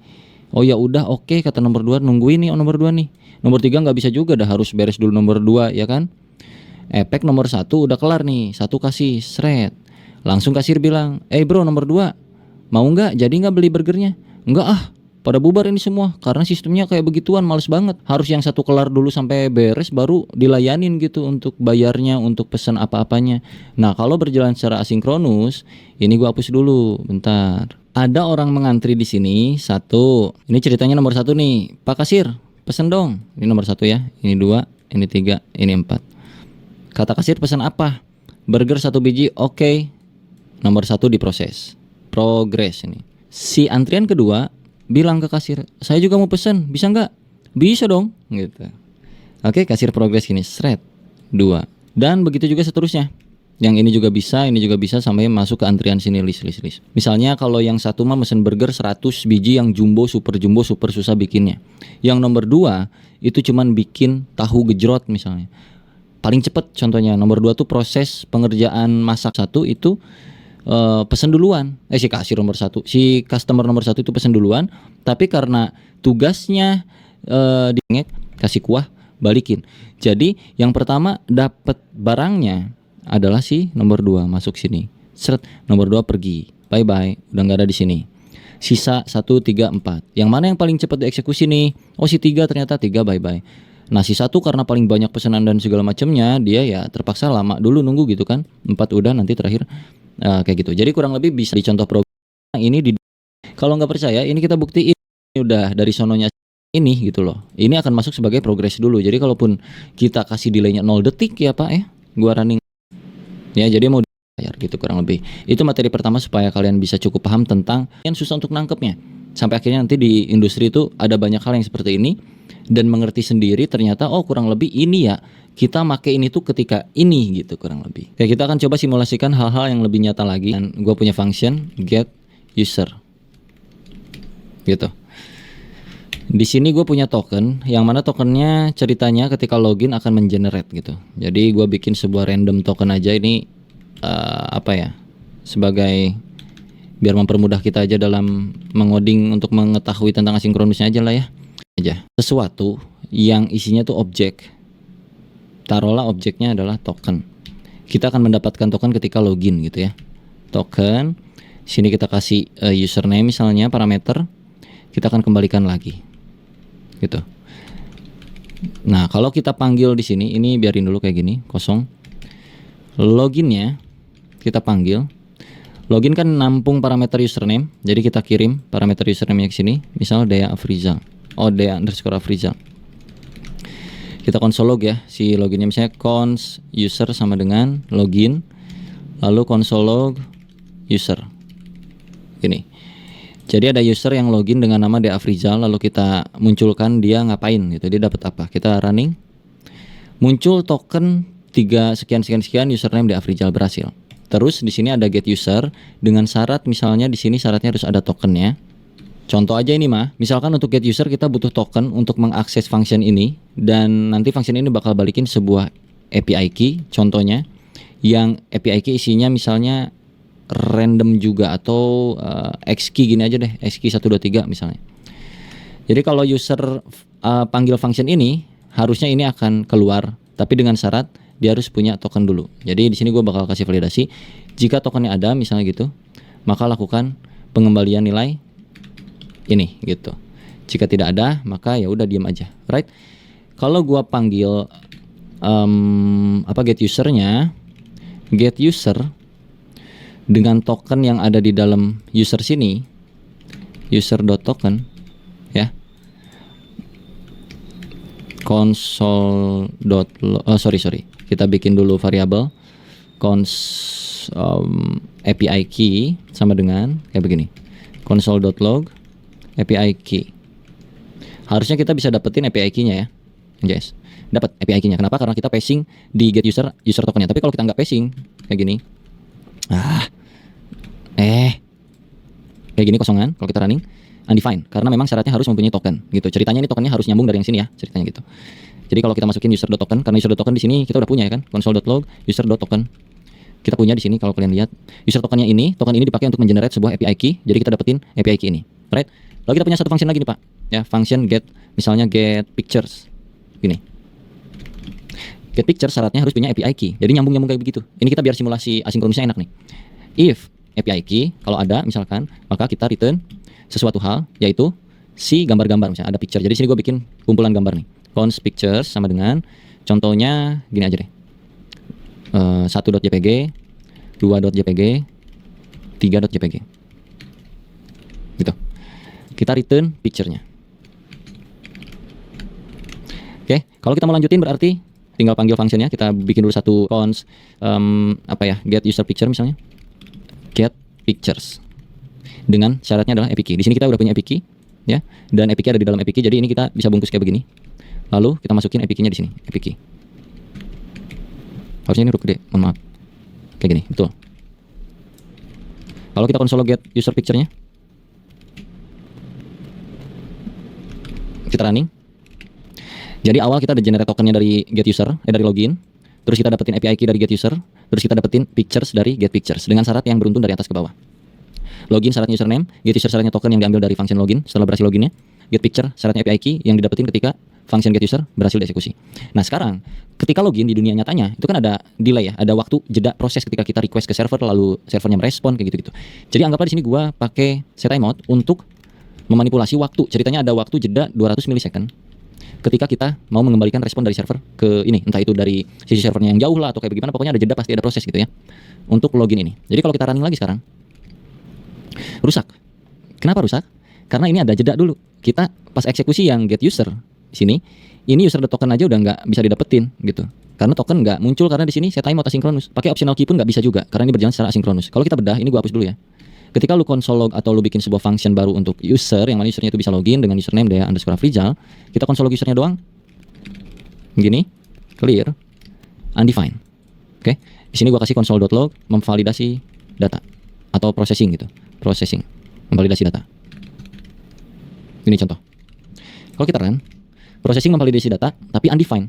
Oh ya udah oke, kata nomor 2, nungguin nih nomor 2 nih. Nomor 3 nggak bisa juga, dah harus beres dulu nomor 2 ya kan. Efek nomor 1 udah kelar nih, 1 kasih, seret. Langsung kasir bilang, bro nomor 2, mau nggak? Jadi nggak beli burgernya? Enggak ah. Pada bubar ini semua karena sistemnya kayak begituan, males banget. Harus yang 1 kelar dulu sampai beres baru dilayanin gitu untuk bayarnya, untuk pesan apa-apanya. Nah kalau berjalan secara asinkronus, ini gua hapus dulu, bentar. Ada orang mengantri di sini 1. Ini ceritanya nomor 1 nih, Pak Kasir, pesen dong. Ini nomor 1 ya, ini 2, ini 3, ini 4. Kata kasir pesan apa? Burger 1 biji, oke. Nomor 1 diproses, progres ini. Si antrian kedua bilang ke kasir, saya juga mau pesen, bisa nggak? Bisa dong, gitu. Oke, kasir progres gini, seret, 2. Dan begitu juga seterusnya. Yang ini juga bisa sampai masuk ke antrian sini list. Misalnya kalau yang 1 mah mesen burger 100 biji yang jumbo, super susah bikinnya. Yang nomor 2 itu cuman bikin tahu gejrot misalnya. Paling cepet contohnya, nomor 2 tuh proses pengerjaan masak 1 itu pesen duluan. Si kasir nomor 1, si customer nomor 1 itu pesen duluan, tapi karena tugasnya dingek kasih kuah balikin. Jadi yang pertama dapat barangnya adalah si nomor 2 masuk sini. Seret, nomor 2 pergi. Bye bye, udah nggak ada di sini. Sisa 1, 3, 4. Yang mana yang paling cepat dieksekusi nih? Oh si 3 ternyata 3 bye bye. Nah si 1 karena paling banyak pesanan dan segala macamnya, dia ya terpaksa lama dulu nunggu gitu kan. 4 udah, nanti terakhir kayak gitu. Jadi kurang lebih bisa dicontoh program ini kalau nggak percaya ini kita buktiin udah dari sononya ini gitu loh. Ini akan masuk sebagai progres dulu. Jadi kalaupun kita kasih delaynya 0 detik ya Pak gua running ya, jadi mau dibayar gitu kurang lebih. Itu materi pertama supaya kalian bisa cukup paham tentang yang susah untuk nangkepnya. Sampai akhirnya nanti di industri itu ada banyak hal yang seperti ini dan mengerti sendiri ternyata oh kurang lebih ini ya kita make ini tuh ketika ini gitu kurang lebih. Oke, kita akan coba simulasikan hal-hal yang lebih nyata lagi. Dan gue punya function get user gitu. Di sini gue punya token yang mana tokennya ceritanya ketika login akan mengenerate gitu. Jadi gue bikin sebuah random token aja ini sebagai biar mempermudah kita aja dalam mengoding untuk mengetahui tentang asinkronusnya aja lah ya. Sesuatu yang isinya tuh objek. Taruhlah objeknya adalah token. Kita akan mendapatkan token ketika login gitu ya. Token. Sini kita kasih username misalnya parameter. Kita akan kembalikan lagi. Gitu. Nah, kalau kita panggil di sini, ini biarin dulu kayak gini, kosong. Loginnya kita panggil. Login kan nampung parameter username. Jadi kita kirim parameter username ke sini. Misal Dea Afrizal. Dea_Afrizal. Kita console log ya, si loginnya misalnya cons user sama dengan login, lalu console log user. Gini. Jadi ada user yang login dengan nama Deafrizal, lalu kita munculkan dia ngapain gitu, dia dapat apa. Kita running, muncul token 3 sekian username Deafrizal berhasil. Terus di sini ada get user dengan syarat, misalnya di sini syaratnya harus ada tokennya. Contoh aja ini mah, misalkan untuk get user kita butuh token untuk mengakses function ini, dan nanti function ini bakal balikin sebuah API key, contohnya yang API key isinya misalnya random juga, atau X key gini aja deh, X key 123 misalnya. Jadi kalau user panggil function ini, harusnya ini akan keluar, tapi dengan syarat dia harus punya token dulu. Jadi di sini gue bakal kasih validasi, jika tokennya ada misalnya gitu, maka lakukan pengembalian nilai ini gitu. Jika tidak ada, maka ya udah diam aja, right? Kalau gue panggil get usernya, get user dengan token yang ada di dalam user sini, user.token ya, sorry, kita bikin dulu variabel API key sama dengan kayak begini, console.log API key. Harusnya kita bisa dapetin API key-nya ya, guys. Dapat API key-nya. Kenapa? Karena kita passing di get user tokennya. Tapi kalau kita nggak passing kayak gini, kayak gini kosongan, kalau kita running undefined, karena memang syaratnya harus mempunyai token gitu. Ceritanya ini tokennya harus nyambung dari yang sini ya, ceritanya gitu. Jadi kalau kita masukin user.token, karena user.token di sini kita udah punya ya kan, console.log user.token. Kita punya di sini, kalau kalian lihat user tokennya ini, token ini dipakai untuk mengenerate sebuah API key. Jadi kita dapetin API key ini, right? Lalu kita punya satu function lagi nih Pak, ya, function get, misalnya get pictures gini. Get picture syaratnya harus punya API key. Jadi nyambung kayak begitu. Ini kita biar simulasi asinkronusnya enak nih. If API key kalau ada misalkan, maka kita return sesuatu hal, yaitu si gambar-gambar, misalnya ada picture. Jadi sini gue bikin kumpulan gambar nih. Const pictures sama dengan contohnya gini aja deh. 1.jpg, 2.jpg, 3.jpg. Gitu. Kita return picture-nya. Oke, kalau kita mau lanjutin berarti tinggal panggil function-nya. Kita bikin dulu satu const get user picture misalnya. Get pictures. Dengan syaratnya adalah API key. Di sini kita udah punya API key ya, dan API key ada di dalam API key. Jadi ini kita bisa bungkus kayak begini. Lalu kita masukin API key-nya di sini, API key. Harusnya ini huruf gede, mohon maaf. Kayak gini, betul. Kalau kita console get user picture-nya, kita running. Jadi awal kita ada generate tokennya dari get user, dari login. Terus kita dapetin API key dari get user. Terus kita dapetin pictures dari get pictures. Dengan syarat yang beruntun dari atas ke bawah. Login syaratnya username, get user syaratnya token yang diambil dari function login setelah berhasil loginnya. Get picture syaratnya API key yang didapetin ketika function get user berhasil dieksekusi. Nah sekarang, ketika login di dunia nyatanya, itu kan ada delay ya, ada waktu jeda proses ketika kita request ke server, lalu servernya merespon, kayak gitu-gitu. Jadi anggaplah di sini gua pakai setTimeout untuk memanipulasi waktu. Ceritanya ada waktu jeda 200 milisecond ketika kita mau mengembalikan respon dari server ke ini, entah itu dari sisi servernya yang jauh lah atau kayak bagaimana, pokoknya ada jeda, pasti ada proses gitu ya untuk login ini. Jadi kalau kita running lagi sekarang, rusak. Kenapa rusak? Karena ini ada jeda dulu. Kita pas eksekusi yang get user di sini, ini user.token aja udah nggak bisa didapetin gitu. Karena token nggak muncul karena di sini setTimeout asinkronus. Pakai optional key pun nggak bisa juga karena ini berjalan secara asinkronus. Kalau kita bedah, ini gua hapus dulu ya. Ketika lu console log atau lu bikin sebuah function baru untuk user, yang mana usernya itu bisa login dengan username Dea_Afrizal, kita console log usernya doang. Gini, clear, undefined. Oke. Di sini gua kasih console.log memvalidasi data atau processing gitu. Processing, memvalidasi data. Ini contoh. Kalau kita run, processing memvalidasi data tapi undefined.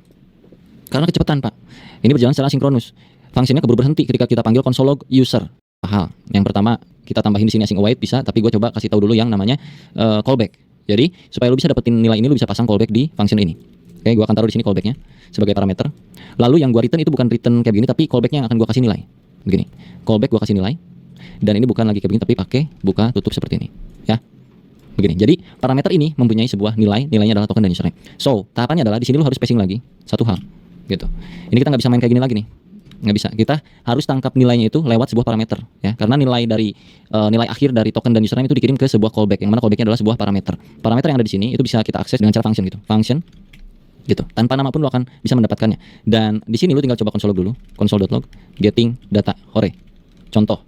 Karena kecepatan, Pak. Ini berjalan secara sinkronus. Fungsinya keburu berhenti ketika kita panggil console log user. Hal yang pertama kita tambahin di sini async await bisa, tapi gue coba kasih tahu dulu yang namanya callback. Jadi supaya lu bisa dapetin nilai ini, lu bisa pasang callback di function ini. Oke, gue akan taruh di sini callbacknya sebagai parameter. Lalu yang gue return itu bukan return kayak begini, tapi callbacknya yang akan gue kasih nilai. Begini, callback gue kasih nilai. Dan ini bukan lagi kayak begini, tapi pakai buka tutup seperti ini. Ya, begini. Jadi parameter ini mempunyai sebuah nilai, nilainya adalah token dan username. So tahapannya adalah di sini lu harus passing lagi satu hal, gitu. Ini kita nggak bisa main kayak gini lagi nih. Nggak bisa, kita harus tangkap nilainya itu lewat sebuah parameter ya, karena nilai dari nilai akhir dari token dan username itu dikirim ke sebuah callback, yang mana callbacknya adalah sebuah parameter yang ada di sini itu bisa kita akses dengan cara function gitu, function gitu, tanpa nama pun lo akan bisa mendapatkannya. Dan di sini lo tinggal coba console log dulu, console.log getting data hore, contoh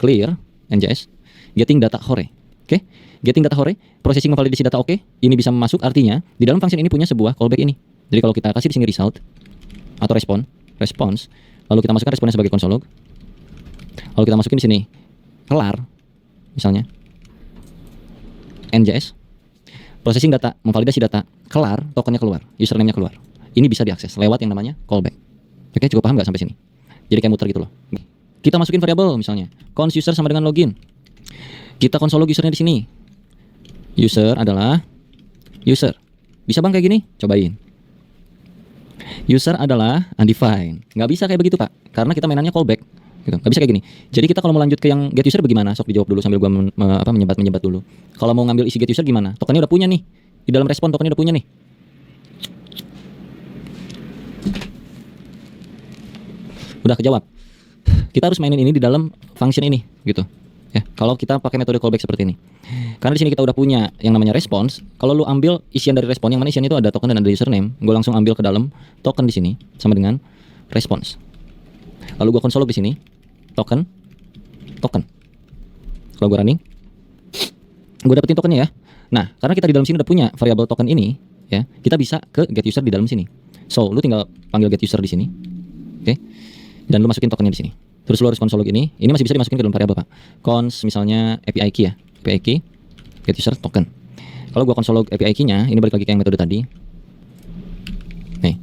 clear njs getting data hore, Oke, getting data hore, processing memvalidasi data oke, ini bisa masuk, artinya di dalam function ini punya sebuah callback ini. Jadi kalau kita kasih di sini result atau response, lalu kita masukkan responnya sebagai console log, lalu kita masukin di sini kelar, misalnya NJS, processing data, memvalidasi data, kelar, tokennya keluar, username-nya keluar. Ini bisa diakses lewat yang namanya callback. Oke, cukup paham nggak sampai sini? Jadi kayak muter gitu loh. Kita masukin variabel misalnya, cons user sama dengan login. Kita console log usernya di sini. User adalah user. Bisa bang kayak gini? Cobain. User adalah undefined. Nggak bisa kayak begitu pak, karena kita mainannya callback. Gitu. Nggak bisa kayak gini. Jadi kita kalau mau lanjut ke yang get user bagaimana? Sok dijawab dulu sambil gua menyebat dulu. Kalau mau ngambil isi get user gimana? Tokennya udah punya nih. Di dalam respon tokennya udah punya nih. Udah kejawab. Kita harus mainin ini di dalam function ini, gitu. Ya, kalau kita pakai metode callback seperti ini. Karena di sini kita udah punya yang namanya response. Kalau lu ambil isian dari respon, yang mana isian itu ada token dan ada username, gue langsung ambil ke dalam token di sini sama dengan response. Lalu gue console log di sini, token. Kalau gue running, gue dapetin tokennya ya. Nah, karena kita di dalam sini udah punya variabel token ini, ya, kita bisa ke get user di dalam sini. So, lu tinggal panggil get user di sini, oke? Dan lu masukin tokennya di sini. Terus lu harus console log ini masih bisa dimasukin ke dalam variabel pak. Cons misalnya API key ya, API key get user token. Kalau gua console log API key-nya, ini balik lagi ke yang metode tadi. Nih,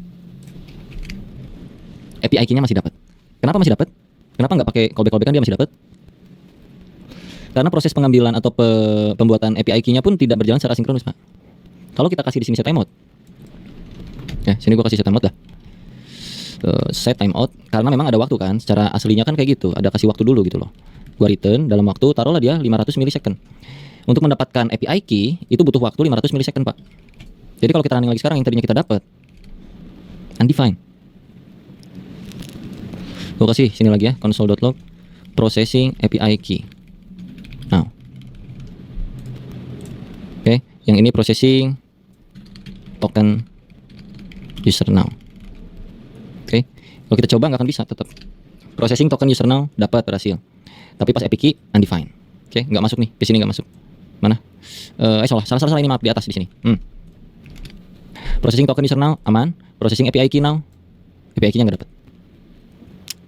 API key-nya masih dapat. Kenapa masih dapat? Kenapa nggak pakai callback-callbackan dia masih dapat? Karena proses pengambilan atau pembuatan API key-nya pun tidak berjalan secara sinkronus pak. Kalau kita kasih di sini set timeout, ya sini gua kasih set timeout dah. Set timeout, karena memang ada waktu kan, secara aslinya kan kayak gitu, ada kasih waktu dulu gitu loh. Gua return dalam waktu, taruhlah dia 500 millisecond. Untuk mendapatkan API key itu butuh waktu 500 millisecond pak. Jadi kalau kita running lagi sekarang, yang tadinya kita dapat undefined. Gua kasih sini lagi ya, console.log processing API key. Now, oke, yang ini processing token user now. Oke, kalau kita coba nggak akan bisa tetap. Processing token user now dapat berhasil. Tapi pas API key undefined. Oke, nggak masuk nih. Di sini nggak masuk. Mana? Salah ini, maaf, di atas di sini. Processing token user now aman. Processing API key now. API key-nya nggak dapat.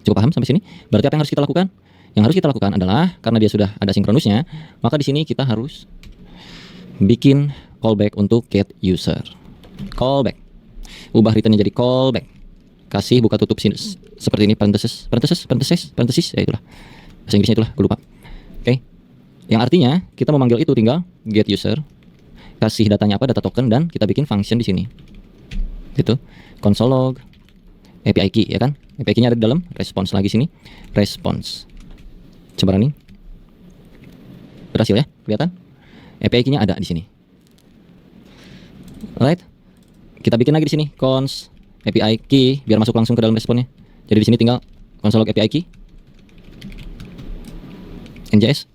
Cukup paham sampai sini? Berarti apa yang harus kita lakukan? Yang harus kita lakukan adalah karena dia sudah ada sinkronusnya, maka di sini kita harus bikin callback untuk get user. Callback. Ubah return-nya jadi callback. Kasih buka tutup sini seperti ini, parenthesis, ya itulah. Bahasa Inggrisnya itulah, gue lupa. Oke. Yang artinya kita memanggil itu tinggal get user, kasih datanya apa, data token, dan kita bikin function di sini. Gitu. Console log API key ya kan? API key-nya ada di dalam response lagi sini. Response. Coba running. Berhasil ya? Kelihatan? API key-nya ada di sini. Alright. Kita bikin lagi di sini cons API key biar masuk langsung ke dalam responnya. Jadi di sini tinggal console log API key, NJS,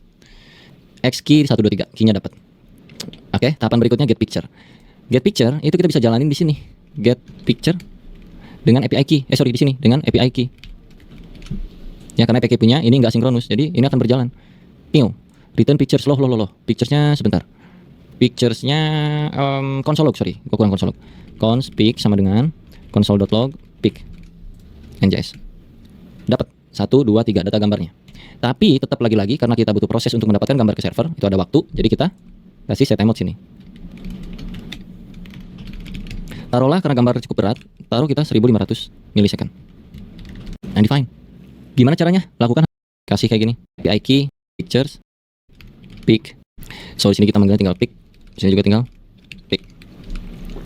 X key 123, key-nya dapat. Oke, tahapan berikutnya get picture. Get picture itu kita bisa jalanin di sini. Get picture dengan API key. Di sini dengan API key. Ya karena API key punya ini nggak sinkronus, jadi ini akan berjalan. Return pictures loh. Picturesnya sebentar. Picturesnya console log, gua kurang console log. Cons pic sama dengan console.log pic NJS. Dapat 1, 2, 3 data gambarnya. Tapi tetap lagi-lagi karena kita butuh proses untuk mendapatkan gambar ke server, itu ada waktu. Jadi kita kasih set timeout sini. Taruhlah karena gambar cukup berat, taruh kita 1500 millisecond. Undefined. Gimana caranya? Lakukan kasih kayak gini. API key, pictures, pic. So di sini kita manggilnya tinggal pic. Di sini juga tinggal pic.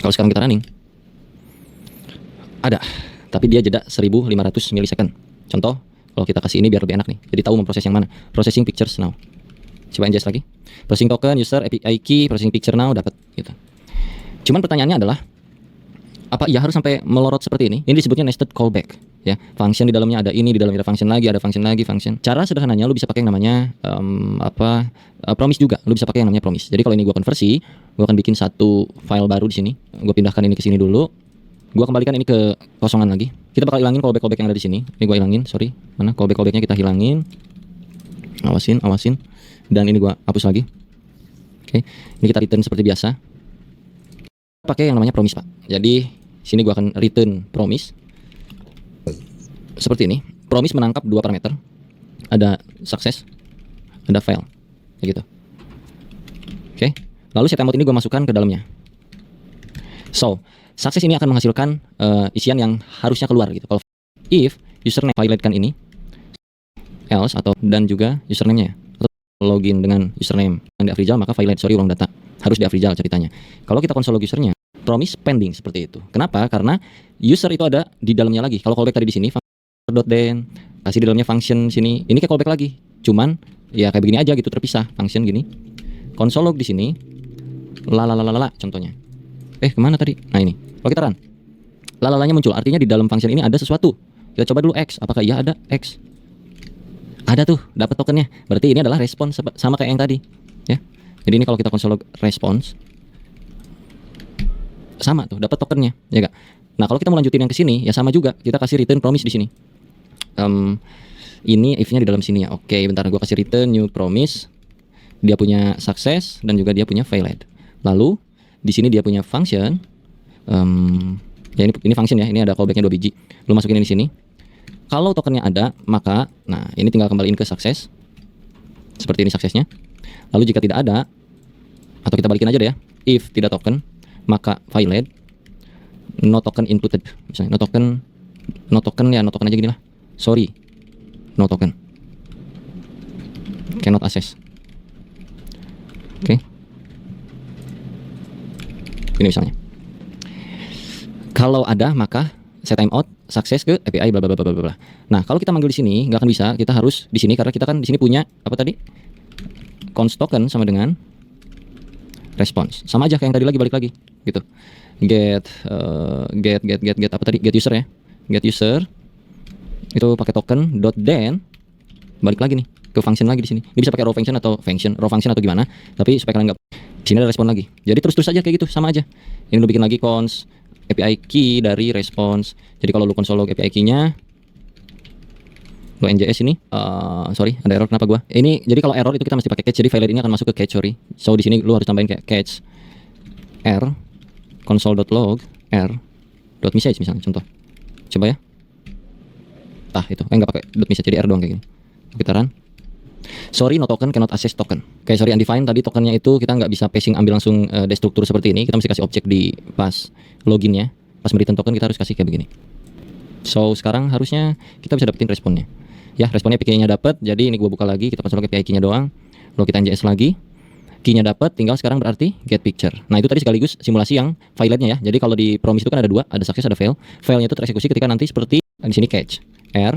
Kalau sekarang kita running, ada, tapi dia jeda 1500 millisecond. Contoh, kalau kita kasih ini biar lebih enak nih. Jadi tahu memproses yang mana. Processing pictures now. Coba NJS lagi. Processing token, user, API key, processing picture now, dapat gitu. Cuman pertanyaannya adalah, apa ya harus sampai melorot seperti ini? Ini disebutnya nested callback. Ya, function di dalamnya ada ini, di dalamnya ada function lagi, function. Cara sederhananya lu bisa pakai yang namanya promise juga. Lu bisa pakai yang namanya promise. Jadi kalau ini gua konversi, gua akan bikin satu file baru di sini. Gua pindahkan ini ke sini dulu. Gua kembalikan ini ke kosongan lagi. Kita bakal hilangin callback yang ada di sini. Ini gua hilangin, sorry. Mana callback-callbacknya kita hilangin. Awasin. Dan ini gua hapus lagi. Oke, ini kita return seperti biasa. Pakai yang namanya promise, Pak. Jadi sini gua akan return promise seperti ini. Promise menangkap dua parameter, ada success, ada fail, kayak gitu. Oke, lalu set mode ini gua masukkan ke dalamnya. So, success ini akan menghasilkan isian yang harusnya keluar gitu. Kalau if username violate-kan ini, else atau dan juga username-nya ya, atau login dengan username yang di Afrizal, maka violate, ulang data. Harus di Afrizal ceritanya. Kalau kita konsol log usernya, promise pending seperti itu. Kenapa? Karena user itu ada di dalamnya lagi. Kalau callback tadi di sini function.then, kasih di dalamnya function sini. Ini kayak callback lagi. Cuman ya kayak begini aja gitu, terpisah function gini. Konsol log di sini lalalala contohnya. Kemana tadi? Nah ini. Kalau kita run, lalalanya muncul. Artinya di dalam function ini ada sesuatu. Kita coba dulu X. Apakah iya ada X? Ada tuh, dapat tokennya. Berarti ini adalah response sama kayak yang tadi, ya. Jadi ini kalau kita konsol log response sama tuh, dapat tokennya, ya gak? Nah, kalau kita mau lanjutin yang ke sini, ya sama juga. Kita kasih return promise di sini. Ini if-nya di dalam sini ya. Oke, bentar, gua kasih return new promise. Dia punya success dan juga dia punya failed. Lalu di sini dia punya function. Ya ini function ya. Ini ada callback-nya 2 biji. Lu masukin ini di sini. Kalau tokennya ada, maka nah ini tinggal kembaliin ke success. Seperti ini successnya. Lalu jika tidak ada, atau kita balikin aja deh ya. If tidak token, maka violate no token inputted. Misalnya no token ya, no token aja gini lah. Sorry, no token, cannot access. Oke. Ini misalnya. Kalau ada, maka set timeout sukses ke API bla bla bla bla bla. Nah, kalau kita manggil di sini nggak akan bisa, kita harus di sini karena kita kan di sini punya apa tadi? Const token sama dengan response. Sama aja kayak yang tadi lagi, balik lagi gitu. Get apa tadi? Get user ya. Get user itu pakai token dot then balik lagi nih ke function lagi di sini. Ini bisa pakai raw function atau gimana, tapi supaya kalian nggak, di sini ada respon lagi. Jadi terus aja kayak gitu, sama aja. Ini lu bikin lagi const API key dari response. Jadi kalau lu konsol log API key-nya, lu NJS ini, sorry, ada error kenapa gua? Ini jadi kalau error itu kita mesti pakai catch. Jadi file ini akan masuk ke catch, sorry. So di sini lu harus tambahin kayak catch r console.log r.message misalnya, contoh. Coba ya. Itu enggak pakai .message, jadi r doang kayak gini. Kita run. Sorry, no token cannot access token. Kayak sorry undefined tadi tokennya itu kita nggak bisa passing ambil langsung destruktur seperti ini. Kita mesti kasih objek di pas loginnya. Pas return token kita harus kasih kayak begini. So sekarang harusnya kita bisa dapetin responnya. Ya, responnya API-nya dapat. Jadi ini gua buka lagi, kita konsol API key-nya doang. Lalu kita NJS lagi. Key-nya dapat, tinggal sekarang berarti get picture. Nah, itu tadi sekaligus simulasi yang violate-nya ya. Jadi kalau di promise itu kan ada dua, ada success, ada fail. Failnya itu tereksekusi ketika nanti seperti di sini catch r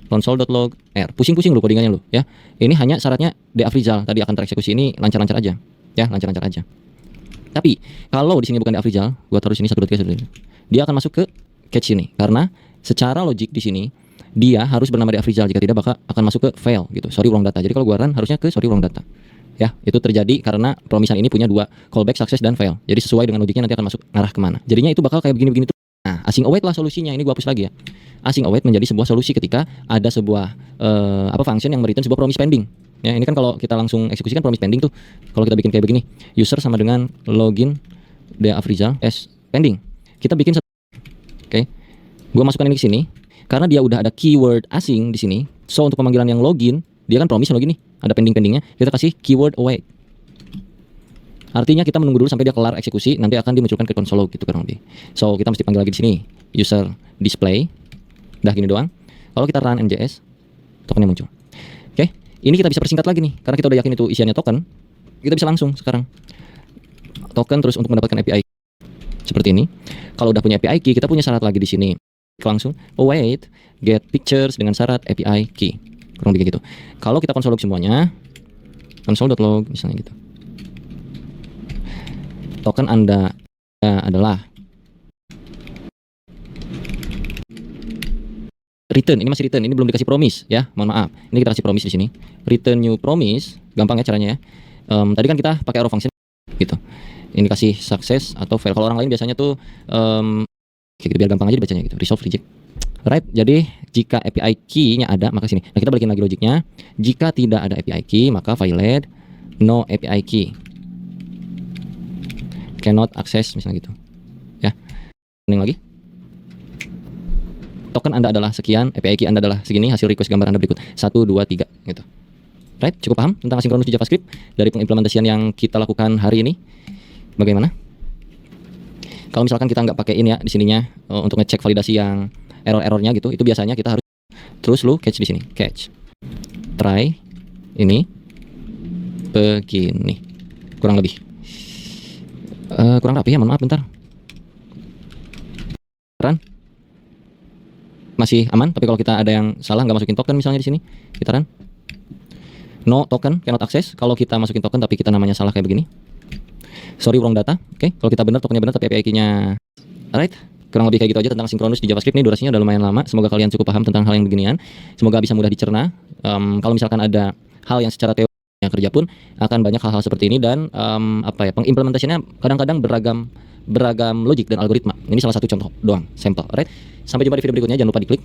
console.log r. Pusing-pusing lu codingannya lu ya. Ini hanya syaratnya di Afrizal tadi akan tereksekusi, ini lancar-lancar aja. Ya, lancar-lancar aja. Tapi kalau di sini bukan di Afrizal, gua taruh di sini 1 2 3 dia akan masuk ke catch ini karena secara logik di sini dia harus bernama di Afrizal, jika tidak maka akan masuk ke fail gitu. Sorry ulang data. Jadi kalau gua run harusnya ke sorry ulang data. Ya, itu terjadi karena promisan ini punya dua callback success dan fail. Jadi sesuai dengan logiknya nanti akan masuk ngarah kemana. Jadinya itu bakal kayak begini-begini tuh. Nah, async await lah solusinya. Ini gua hapus lagi ya. Async await menjadi sebuah solusi ketika ada sebuah function yang mereturn sebuah promise pending. Ya, ini kan kalau kita langsung eksekusi kan promise pending tuh. Kalau kita bikin kayak begini, user sama dengan login de Afrizal as pending. Kita bikin Oke. Gua masukkan ini ke sini karena dia udah ada keyword asing di sini. So untuk pemanggilan yang login, dia kan promise login nih, ada pending-pendingnya. Kita kasih keyword await. Artinya kita menunggu dulu sampai dia kelar eksekusi, nanti akan dimunculkan ke console log gitu kurang lebih. So kita mesti panggil lagi di sini user display. Udah gini doang. Kalau kita run NJS, tokennya muncul. Oke, ini kita bisa persingkat lagi nih, karena kita udah yakin itu isiannya token. Kita bisa langsung sekarang token terus untuk mendapatkan API seperti ini. Kalau udah punya API key, kita punya syarat lagi di sini. Langsung await get pictures dengan syarat API key. Kurang lebih gitu. Kalau kita console log semuanya, console.log misalnya gitu. Token Anda adalah return, ini masih return, ini belum dikasih promise ya, mohon maaf. Ini kita kasih promise di sini. Return new promise, gampang ya caranya ya. Tadi kan kita pakai arrow function gitu. Ini kasih success atau fail. Kalau orang lain biasanya tuh kayak gitu, biar gampang aja dibacanya gitu. Resolve reject. Right, jadi jika API key-nya ada maka sini. Nah, kita balikin lagi logiknya. Jika tidak ada API key maka violate no API key. cannot access misalnya gitu. Ya. Running lagi. Token Anda adalah sekian, API key Anda adalah segini, hasil request gambar Anda berikut. 1 2 3 gitu. Right? Cukup paham tentang asinkronus di JavaScript dari pengimplementasian yang kita lakukan hari ini? Bagaimana? Kalau misalkan kita nggak pakai ini ya di sininya untuk ngecek validasi yang error-errornya gitu, itu biasanya kita harus terus lu catch di sini, catch. Try ini begini. Kurang lebih. Kurang rapi ya, mohon maaf bentar. Run. Masih aman, tapi kalau kita ada yang salah nggak masukin token misalnya di sini, kita run. No token, cannot access. Kalau kita masukin token tapi kita namanya salah kayak begini. Sorry, wrong data. Oke, kalau kita benar tokennya benar tapi API key-nya right. Kurang lebih kayak gitu aja tentang sinkronus di JavaScript. Ini durasinya udah lumayan lama. Semoga kalian cukup paham tentang hal yang beginian. Semoga bisa mudah dicerna. Kalau misalkan ada hal yang secara teori yang kerja pun akan banyak hal-hal seperti ini dan pengimplementasinya kadang-kadang beragam logik dan algoritma. Ini salah satu contoh doang, sampel, right? Sampai jumpa di video berikutnya. Jangan lupa diklik